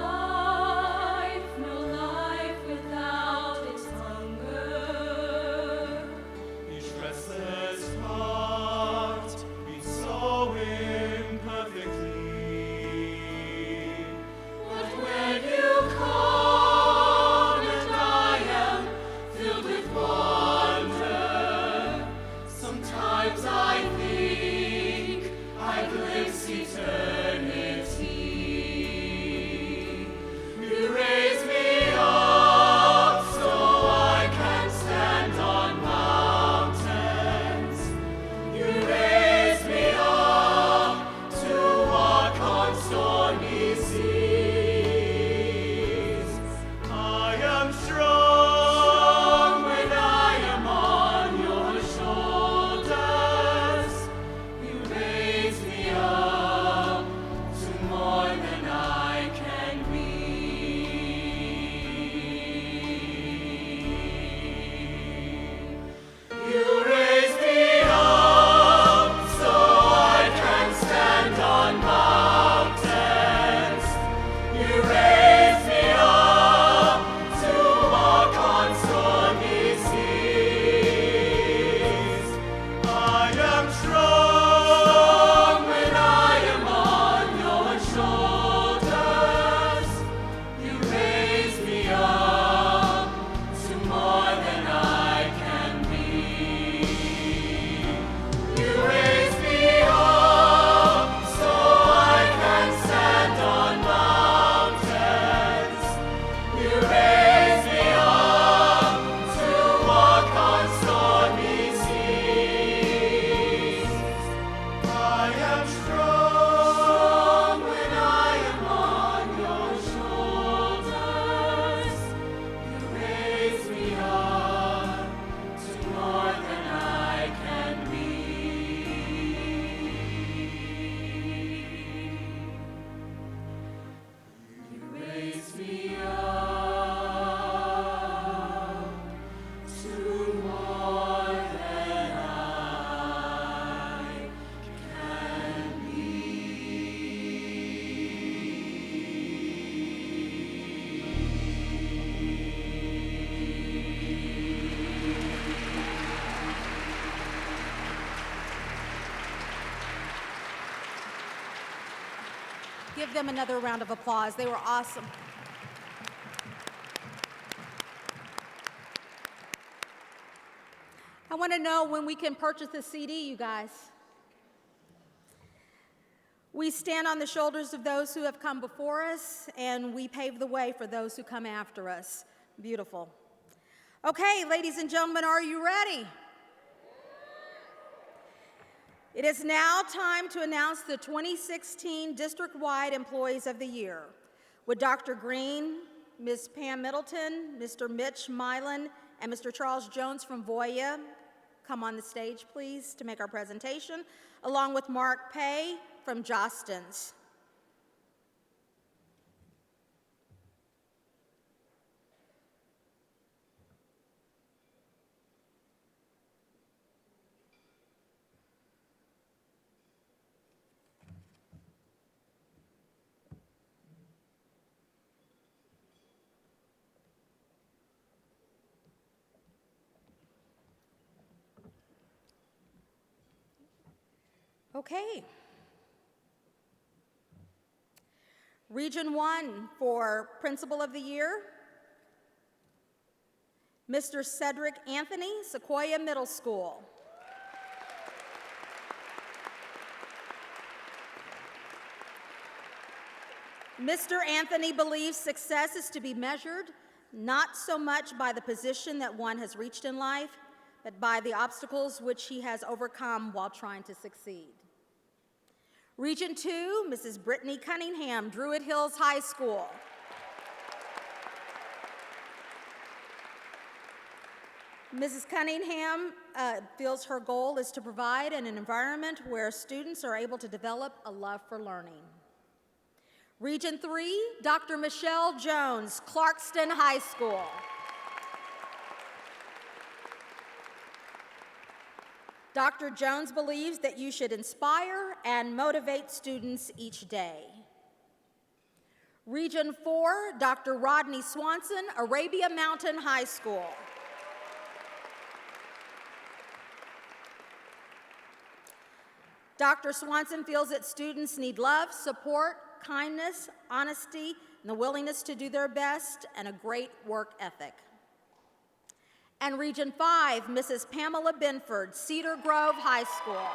life without its hunger. Each restless heart beats so imperfectly. But when you come and I am filled with wonder, sometimes I think I glimpse eternity. You raise me up so I can stand on mountains. You raise me up to walk on stormy seas. I am strong when I am on your shoulders. You raise me up to more than I can be. You raise me up so I can stand on mountains. You raise me up to walk on stormy seas. I am strong when I am on your shoulders. You raise me up to more than I can be. You raise me up so I can stand on mountains. You raise me up to walk on stormy seas. I am strong when I am on your shoulders. You raise me up to more than I can be. You raise me up to more than I can be. Give them another round of applause. They were awesome. I want to know when we can purchase the CD, you guys. We stand on the shoulders of those who have come before us, and we pave the way for those who come after us. Beautiful. Okay, ladies and gentlemen, are you ready? It is now time to announce the 2016 District-Wide Employees of the Year. Would Dr. Green, Ms. Pam Middleton, Mr. Mitch Milan, and Mr. Charles Jones from Voya come on the stage, please, to make our presentation, along with Mark Pay from Jostens. Okay. Region 1 for Principal of the Year, Mr. Cedric Anthony, Sequoia Middle School. Mr. Anthony believes success is to be measured not so much by the position that one has reached in life, but by the obstacles which he has overcome while trying to succeed. Region 2, Mrs. Brittany Cunningham, Druid Hills High School. Mrs. Cunningham feels her goal is to provide an environment where students are able to develop a love for learning. Region 3, Dr. Michelle Jones, Clarkston High School. Dr. Jones believes that you should inspire and motivate students each day. Region 4, Dr. Rodney Swanson, Arabia Mountain High School. Dr. Swanson feels that students need love, support, kindness, honesty, and the willingness to do their best, and a great work ethic. And Region 5, Mrs. Pamela Binford, Cedar Grove High School.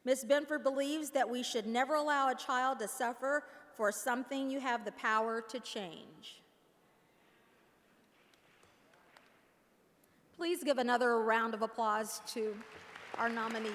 Ms. Binford believes that we should never allow a child to suffer for something you have the power to change. Please give another round of applause to our nominees.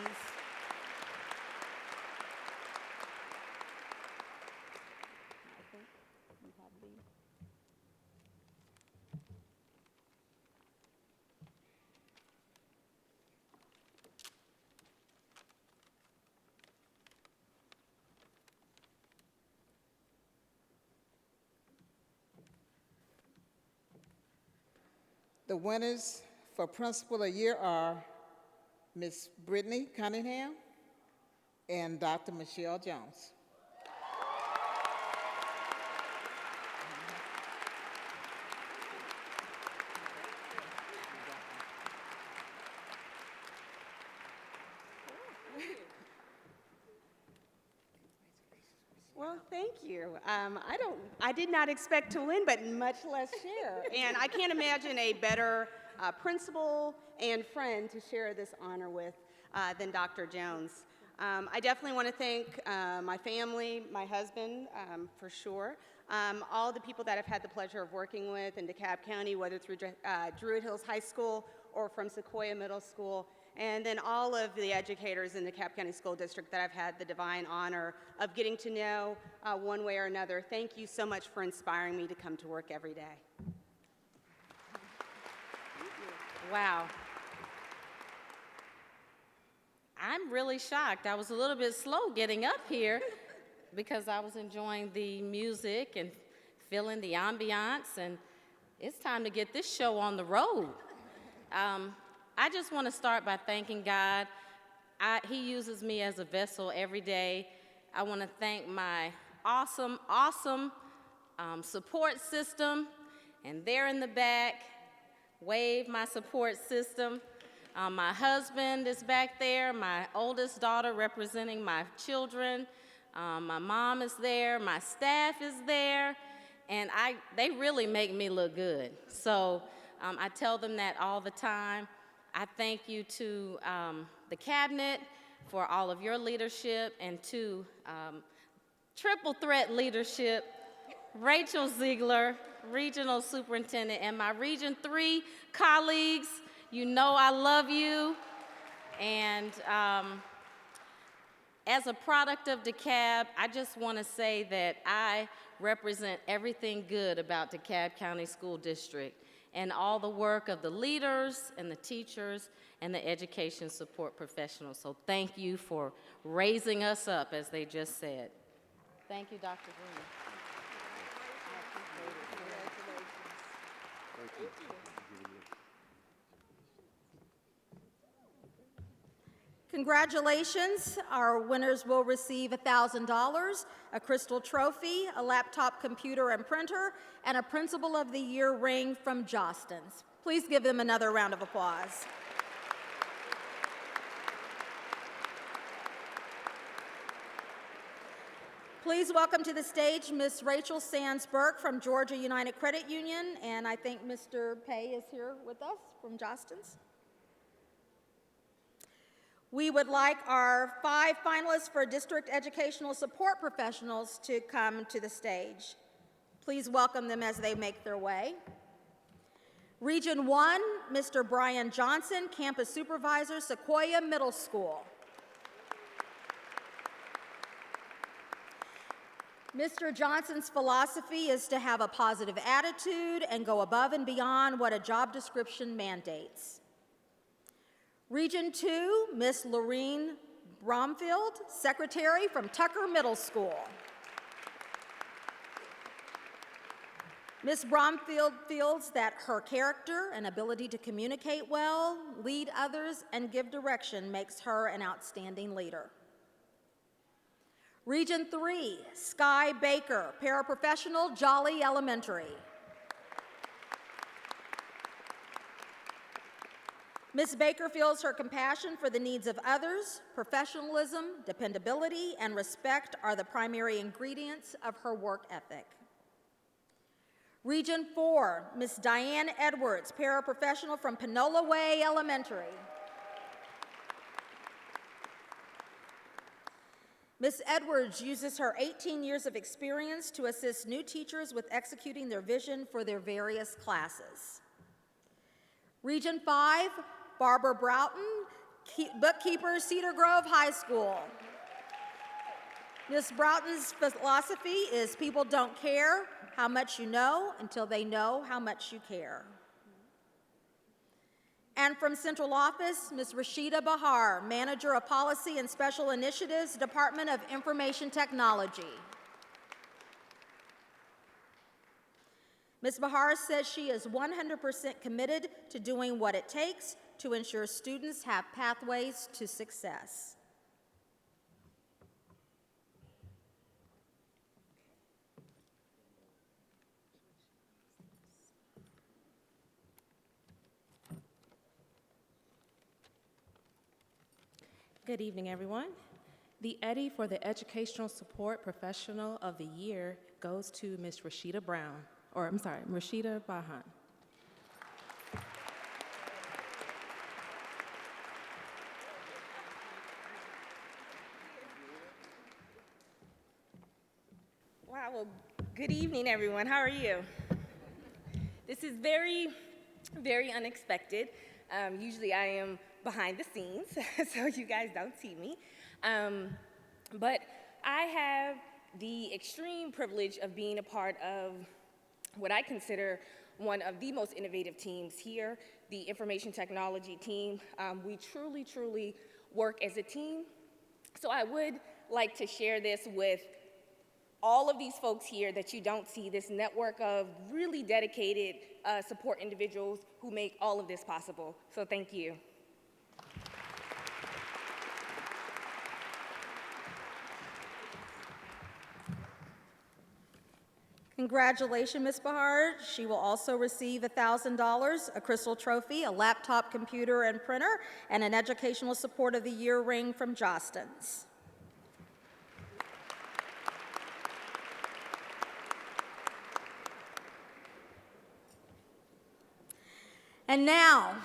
The winners for Principal of the Year are Ms. Brittany Cunningham and Dr. Michelle Jones. Well, thank you. I did not expect to win, but much less share. And I can't imagine a better principal and friend to share this honor with than Dr. Jones. I definitely want to thank my family, my husband, for sure, all the people that I've had the pleasure of working with in DeKalb County, whether through Druid Hills High School or from Sequoia Middle School, and then all of the educators in the DeKalb County School District that I've had the divine honor of getting to know one way or another. Thank you so much for inspiring me to come to work every day. Wow. I'm really shocked. I was a little bit slow getting up here because I was enjoying the music and feeling the ambiance, and it's time to get this show on the road. I just want to start by thanking God. He uses me as a vessel every day. I want to thank my awesome support system, and there in the back, wave my support system. My husband is back there, my oldest daughter representing my children. My mom is there, my staff is there, and they really make me look good. So I tell them that all the time. I thank you to the cabinet for all of your leadership, and to triple threat leadership, Rachel Ziegler, Regional Superintendent, and my Region 3 colleagues. You know I love you. And as a product of DeKalb, I just want to say that I represent everything good about DeKalb County School District and all the work of the leaders and the teachers and the education support professionals. So thank you for raising us up, as they just said. Thank you, Dr. Green. Congratulations. Our winners will receive $1,000, a crystal trophy, a laptop computer and printer, and a Principal of the Year ring from Jostens. Please give them another round of applause. Please welcome to the stage Ms. Rachel Sands-Burke from Georgia United Credit Union, and I think Mr. Pay is here with us from Jostens. We would like our 5 finalists for District Educational Support Professionals to come to the stage. Please welcome them as they make their way. Region 1, Mr. Brian Johnson, Campus Supervisor, Sequoia Middle School. Mr. Johnson's philosophy is to have a positive attitude and go above and beyond what a job description mandates. Region 2, Miss Lorene Bromfield, Secretary from Tucker Middle School. Ms. Bromfield feels that her character and ability to communicate well, lead others, and give direction makes her an outstanding leader. Region 3, Sky Baker, paraprofessional, Jolly Elementary. Ms. Baker feels her compassion for the needs of others, professionalism, dependability, and respect are the primary ingredients of her work ethic. Region 4, Ms. Diane Edwards, paraprofessional from Panola Way Elementary. Ms. Edwards uses her 18 years of experience to assist new teachers with executing their vision for their various classes. Region 5, Barbara Broughton, bookkeeper, Cedar Grove High School. Ms. Broughton's philosophy is people don't care how much you know until they know how much you care. And from Central Office, Ms. Rashida Bahar, Manager of Policy and Special Initiatives, Department of Information Technology. Ms. Bahar says she is 100% committed to doing what it takes to ensure students have pathways to success. Good evening, everyone. The Eddie for the Educational Support Professional of the Year goes to Ms. Rashida Rashida Bahan. Wow, well, good evening, everyone. How are you? This is very, very unexpected. Usually I am behind the scenes, so you guys don't see me. But I have the extreme privilege of being a part of what I consider one of the most innovative teams here, the information technology team. We truly, truly work as a team. So I would like to share this with all of these folks here that you don't see, this network of really dedicated support individuals who make all of this possible. So thank you. Congratulations, Ms. Bahar. She will also receive $1,000, a crystal trophy, a laptop computer and printer, and an Educational Support of the Year ring from Jostens. And now,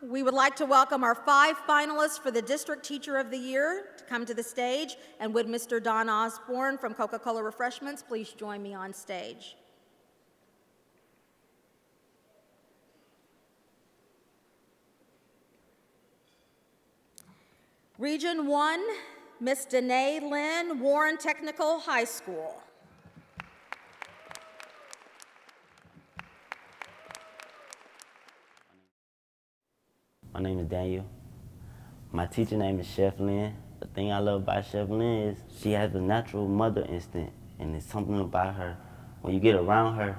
we would like to welcome our 5 finalists for the District Teacher of the Year to come to the stage. And would Mr. Don Osborne from Coca-Cola Refreshments please join me on stage? Region 1, Miss Danae Lynn, Warren Technical High School. My name is Daniel. My teacher name is Chef Lynn. The thing I love about Chef Lynn is she has a natural mother instinct, and it's something about her. When you get around her,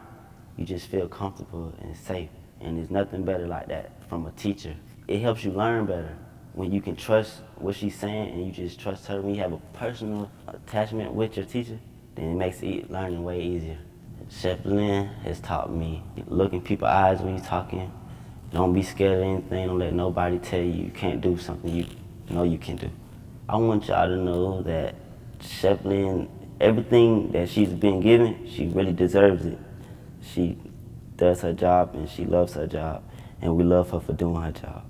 you just feel comfortable and safe, and there's nothing better like that from a teacher. It helps you learn better when you can trust what she's saying and you just trust her. When you have a personal attachment with your teacher, then it makes learning way easier. Chef Lynn has taught me look in people's eyes when you're talking. Don't be scared of anything. Don't let nobody tell you can't do something you know you can do. I want y'all to know that Chef Lynn, everything that she's been given, she really deserves it. She does her job and she loves her job, and we love her for doing her job.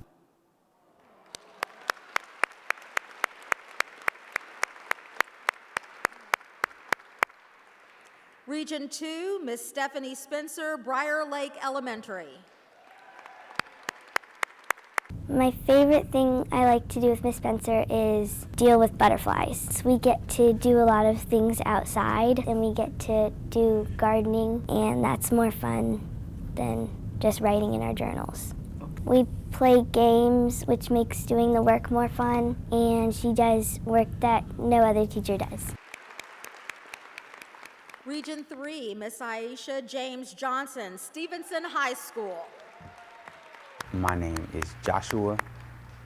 Region 2, Miss Stephanie Spencer, Briar Lake Elementary. My favorite thing I like to do with Miss Spencer is deal with butterflies. We get to do a lot of things outside, and we get to do gardening, and that's more fun than just writing in our journals. We play games, which makes doing the work more fun, and she does work that no other teacher does. Region 3, Miss Aisha James Johnson, Stevenson High School. My name is Joshua,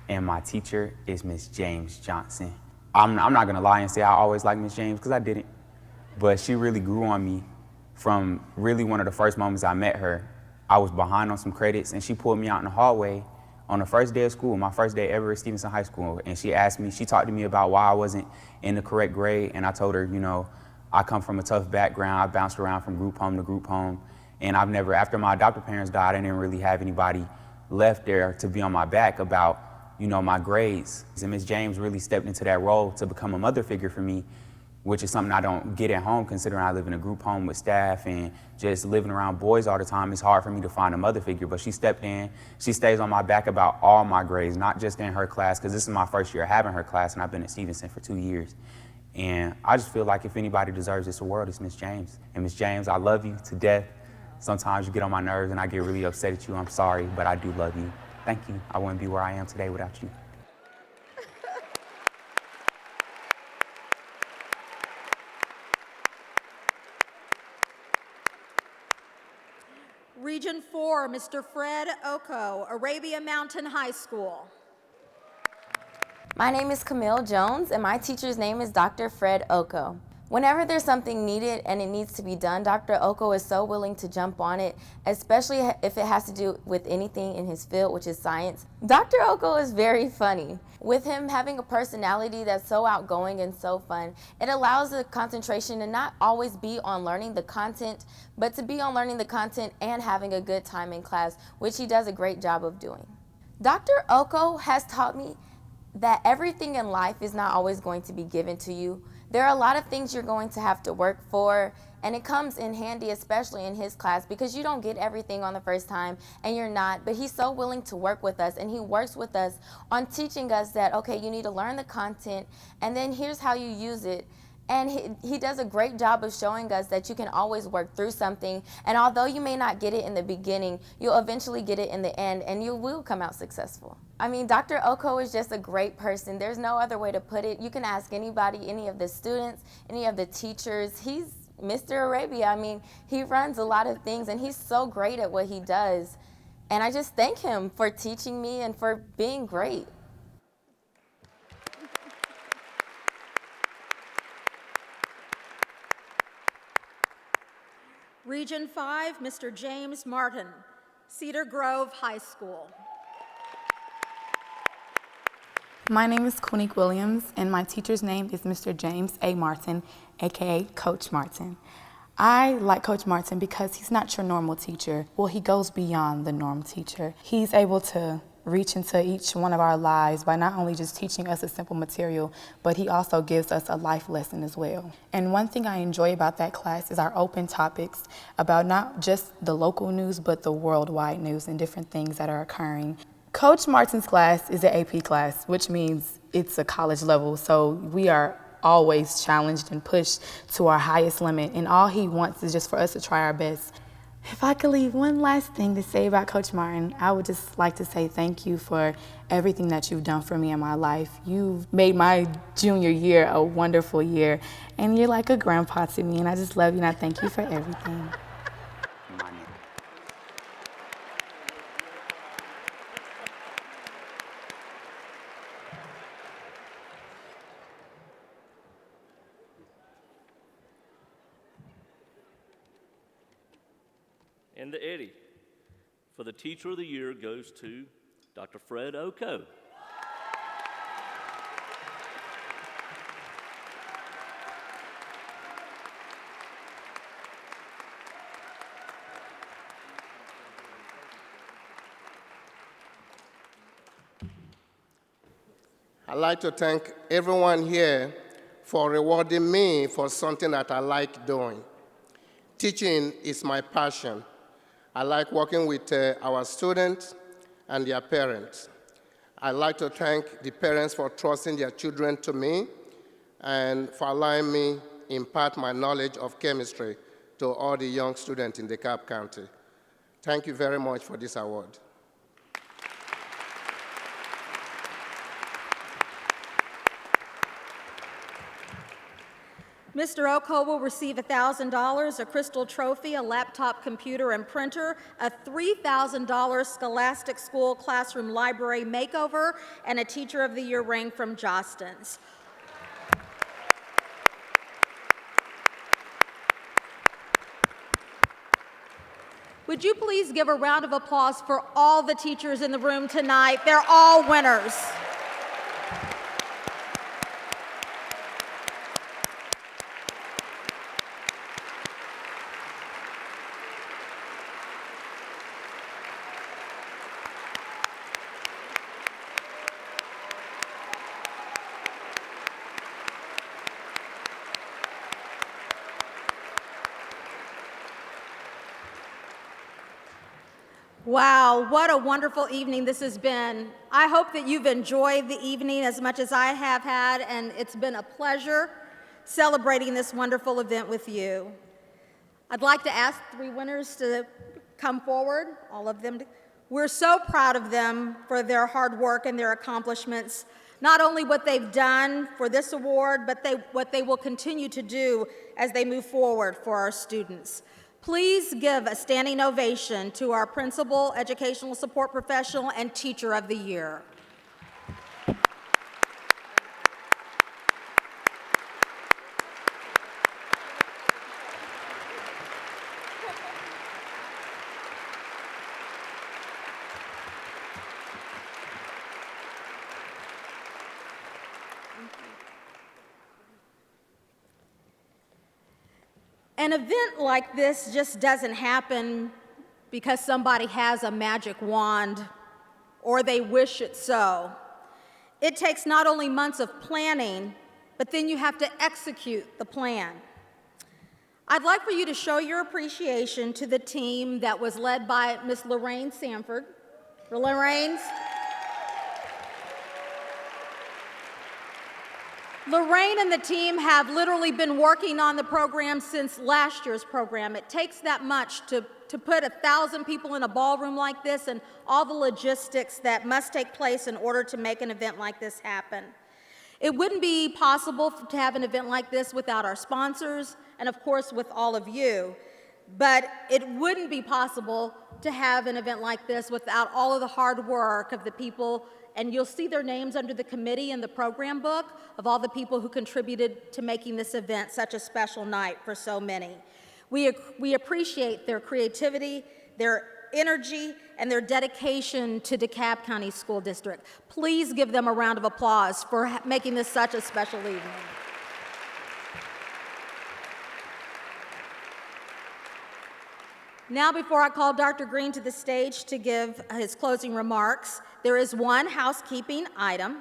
and my teacher is Miss James Johnson. I'm not gonna lie and say I always liked Miss James, because I didn't. But she really grew on me from really one of the first moments I met her. I was behind on some credits, and she pulled me out in the hallway on the first day of school, my first day ever at Stevenson High School. And she talked to me about why I wasn't in the correct grade. And I told her, you know, I come from a tough background. I bounced around from group home to group home. And after my adopted parents died, I didn't really have anybody left there to be on my back about, you know, my grades. And Ms. James really stepped into that role to become a mother figure for me, which is something I don't get at home, considering I live in a group home with staff and just living around boys all the time. It's hard for me to find a mother figure, but she stepped in. She stays on my back about all my grades, not just in her class, because this is my first year having her class, and I've been at Stevenson for 2 years. And I just feel like if anybody deserves this award, it's Ms. James. And Ms. James, I love you to death. Sometimes you get on my nerves and I get really upset at you. I'm sorry, but I do love you. Thank you. I wouldn't be where I am today without you. Region 4, Mr. Fred Oko, Arabia Mountain High School. My name is Camille Jones, and my teacher's name is Dr. Fred Oko. Whenever there's something needed and it needs to be done, Dr. Oko is so willing to jump on it, especially if it has to do with anything in his field, which is science. Dr. Oko is very funny. With him having a personality that's so outgoing and so fun, it allows the concentration to not always be on learning the content, but to be on learning the content and having a good time in class, which he does a great job of doing. Dr. Oko has taught me that everything in life is not always going to be given to you. There are a lot of things you're going to have to work for, and it comes in handy, especially in his class, because you don't get everything on the first time, and you're not, but he's so willing to work with us, and he works with us on teaching us that, okay, you need to learn the content, and then here's how you use it. And he does a great job of showing us that you can always work through something, and although you may not get it in the beginning, you'll eventually get it in the end, and you will come out successful. I mean, Dr. Oko is just a great person. There's no other way to put it. You can ask anybody, any of the students, any of the teachers. He's Mr. Arabia. I mean, he runs a lot of things, and he's so great at what he does. And I just thank him for teaching me and for being great. Region 5, Mr. James Martin, Cedar Grove High School. My name is Quinique Williams, and my teacher's name is Mr. James A. Martin, aka Coach Martin. I like Coach Martin because he's not your normal teacher. Well, he goes beyond the norm teacher. He's able to reach into each one of our lives by not only just teaching us a simple material, but he also gives us a life lesson as well. And one thing I enjoy about that class is our open topics about not just the local news, but the worldwide news and different things that are occurring. Coach Martin's class is an AP class, which means it's a college level, so we are always challenged and pushed to our highest limit, and all he wants is just for us to try our best. If I could leave one last thing to say about Coach Martin, I would just like to say thank you for everything that you've done for me in my life. You've made my junior year a wonderful year, and you're like a grandpa to me, and I just love you, and I thank you for everything. And the Eddie for the Teacher of the Year goes to Dr. Fred Oko. I'd like to thank everyone here for rewarding me for something that I like doing. Teaching is my passion. I like working with our students and their parents. I'd like to thank the parents for trusting their children to me and for allowing me impart my knowledge of chemistry to all the young students in DeKalb County. Thank you very much for this award. Mr. Oko will receive $1,000, a crystal trophy, a laptop computer and printer, a $3,000 Scholastic School Classroom Library makeover, and a Teacher of the Year ring from Jostens. Would you please give a round of applause for all the teachers in the room tonight? They're all winners. Wow, what a wonderful evening this has been. I hope that you've enjoyed the evening as much as I have had, and it's been a pleasure celebrating this wonderful event with you. I'd like to ask 3 winners to come forward, all of them. We're so proud of them for their hard work and their accomplishments, not only what they've done for this award, but what they will continue to do as they move forward for our students. Please give a standing ovation to our Principal, Educational Support Professional, and Teacher of the Year. An event like this just doesn't happen because somebody has a magic wand or they wish it so. It takes not only months of planning, but then you have to execute the plan. I'd like for you to show your appreciation to the team that was led by Miss Lorraine Sanford. Lorraine and the team have literally been working on the program since last year's program. It takes that much to put 1,000 people in a ballroom like this and all the logistics that must take place in order to make an event like this happen. It wouldn't be possible to have an event like this without our sponsors and, of course, with all of you. But it wouldn't be possible to have an event like this without all of the hard work of the people, and you'll see their names under the committee in the program book of all the people who contributed to making this event such a special night for so many. We appreciate their creativity, their energy, and their dedication to DeKalb County School District. Please give them a round of applause for making this such a special evening. Now, before I call Dr. Green to the stage to give his closing remarks, there is one housekeeping item.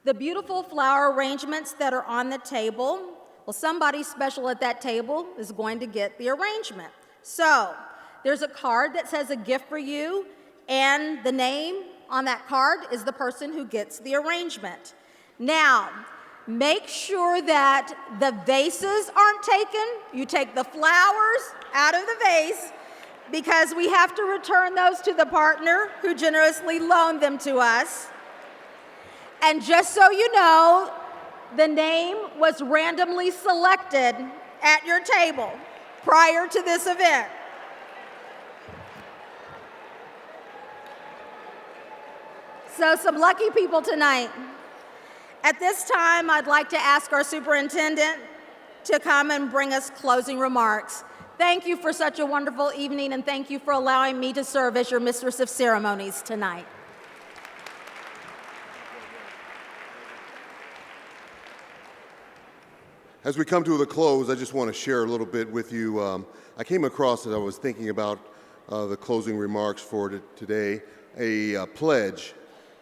The beautiful flower arrangements that are on the table, well, somebody special at that table is going to get the arrangement. So, there's a card that says a gift for you, and the name on that card is the person who gets the arrangement. Now, make sure that the vases aren't taken. You take the flowers out of the vase, because we have to return those to the partner who generously loaned them to us. And just so you know, the name was randomly selected at your table prior to this event. So some lucky people tonight. At this time, I'd like to ask our superintendent to come and bring us closing remarks. Thank you for such a wonderful evening, and thank you for allowing me to serve as your Mistress of Ceremonies tonight. As we come to the close, I just want to share a little bit with you. I came across, as I was thinking about the closing remarks for today, a pledge.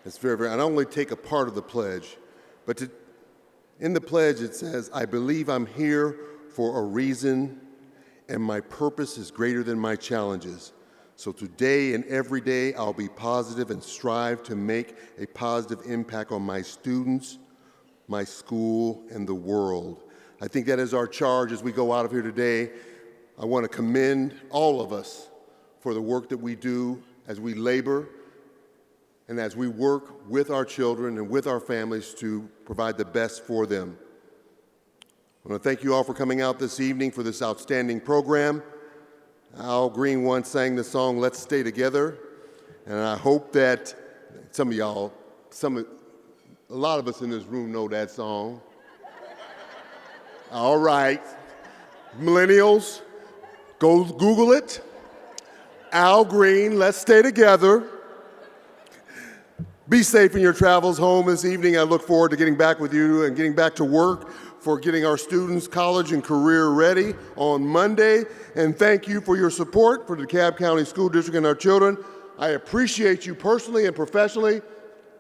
It's very, I not only take a part of the pledge, but in the pledge it says, I believe I'm here for a reason, and my purpose is greater than my challenges. So today and every day, I'll be positive and strive to make a positive impact on my students, my school, and the world. I think that is our charge as we go out of here today. I want to commend all of us for the work that we do as we labor and as we work with our children and with our families to provide the best for them. I want to thank you all for coming out this evening for this outstanding program. Al Green once sang the song, "Let's Stay Together," and I hope that some of y'all, a lot of us in this room know that song. All right, millennials, go Google it. Al Green, "Let's Stay Together." Be safe in your travels home this evening. I look forward to getting back with you and getting back to work for getting our students college and career ready on Monday. And thank you for your support for the DeKalb County School District and our children. I appreciate you personally and professionally.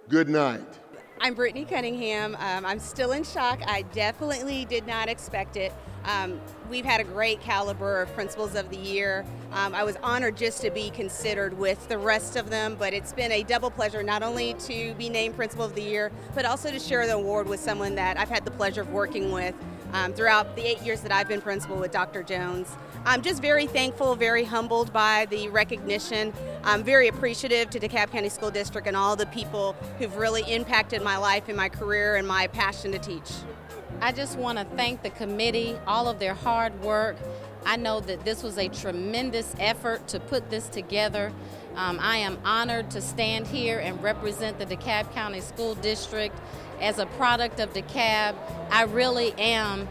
Good night. I'm Brittany Cunningham. I'm still in shock. I definitely did not expect it. We've had a great caliber of Principals of the Year. I was honored just to be considered with the rest of them, but it's been a double pleasure not only to be named Principal of the Year, but also to share the award with someone that I've had the pleasure of working with throughout the 8 years that I've been principal with Dr. Jones. I'm just very thankful, very humbled by the recognition. I'm very appreciative to DeKalb County School District and all the people who've really impacted my life and my career and my passion to teach. I just want to thank the committee, all of their hard work. I know that this was a tremendous effort to put this together. I am honored to stand here and represent the DeKalb County School District. As a product of DeKalb, I really am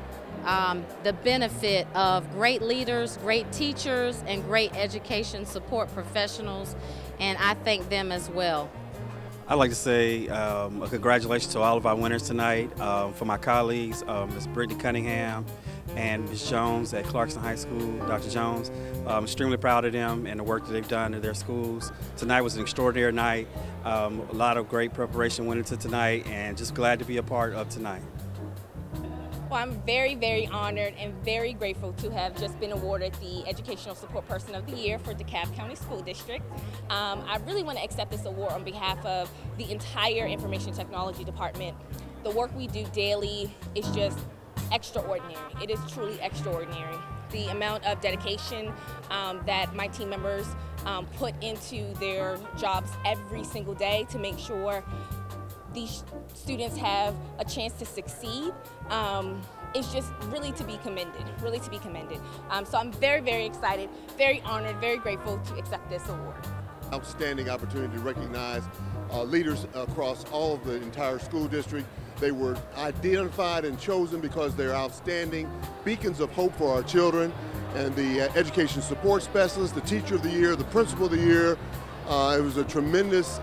the benefit of great leaders, great teachers, and great education support professionals, and I thank them as well. I'd like to say a congratulations to all of our winners tonight. For my colleagues, Ms. Brittany Cunningham and Ms. Jones at Clarkston High School, Dr. Jones. I'm extremely proud of them and the work that they've done in their schools. Tonight was an extraordinary night. A lot of great preparation went into tonight, and just glad to be a part of tonight. Well, I'm very, very honored and very grateful to have just been awarded the Educational Support Person of the Year for DeKalb County School District. I really want to accept this award on behalf of the entire Information Technology Department. The work we do daily is just extraordinary. It is truly extraordinary. The amount of dedication that my team members put into their jobs every single day to make sure these students have a chance to succeed is just really to be commended, really to be commended. So I'm very, very excited, very honored, very grateful to accept this award. Outstanding opportunity to recognize leaders across all of the entire school district. They were identified and chosen because they're outstanding beacons of hope for our children. And the education support specialist, the teacher of the year, the principal of the year. It was a tremendous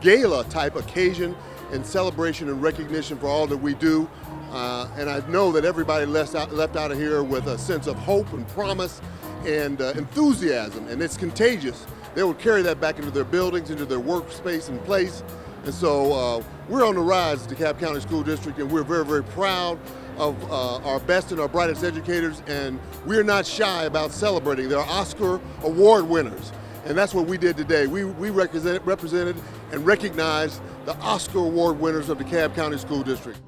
gala type occasion and celebration and recognition for all that we do. And I know that everybody left out of here with a sense of hope and promise and enthusiasm, and it's contagious. They will carry that back into their buildings, into their workspace and place. And so we're on the rise, DeKalb County School District, and we're very, very proud of our best and our brightest educators, and we're not shy about celebrating. They're Oscar Award winners, and that's what we did today. We represented and recognized the Oscar Award winners of DeKalb County School District.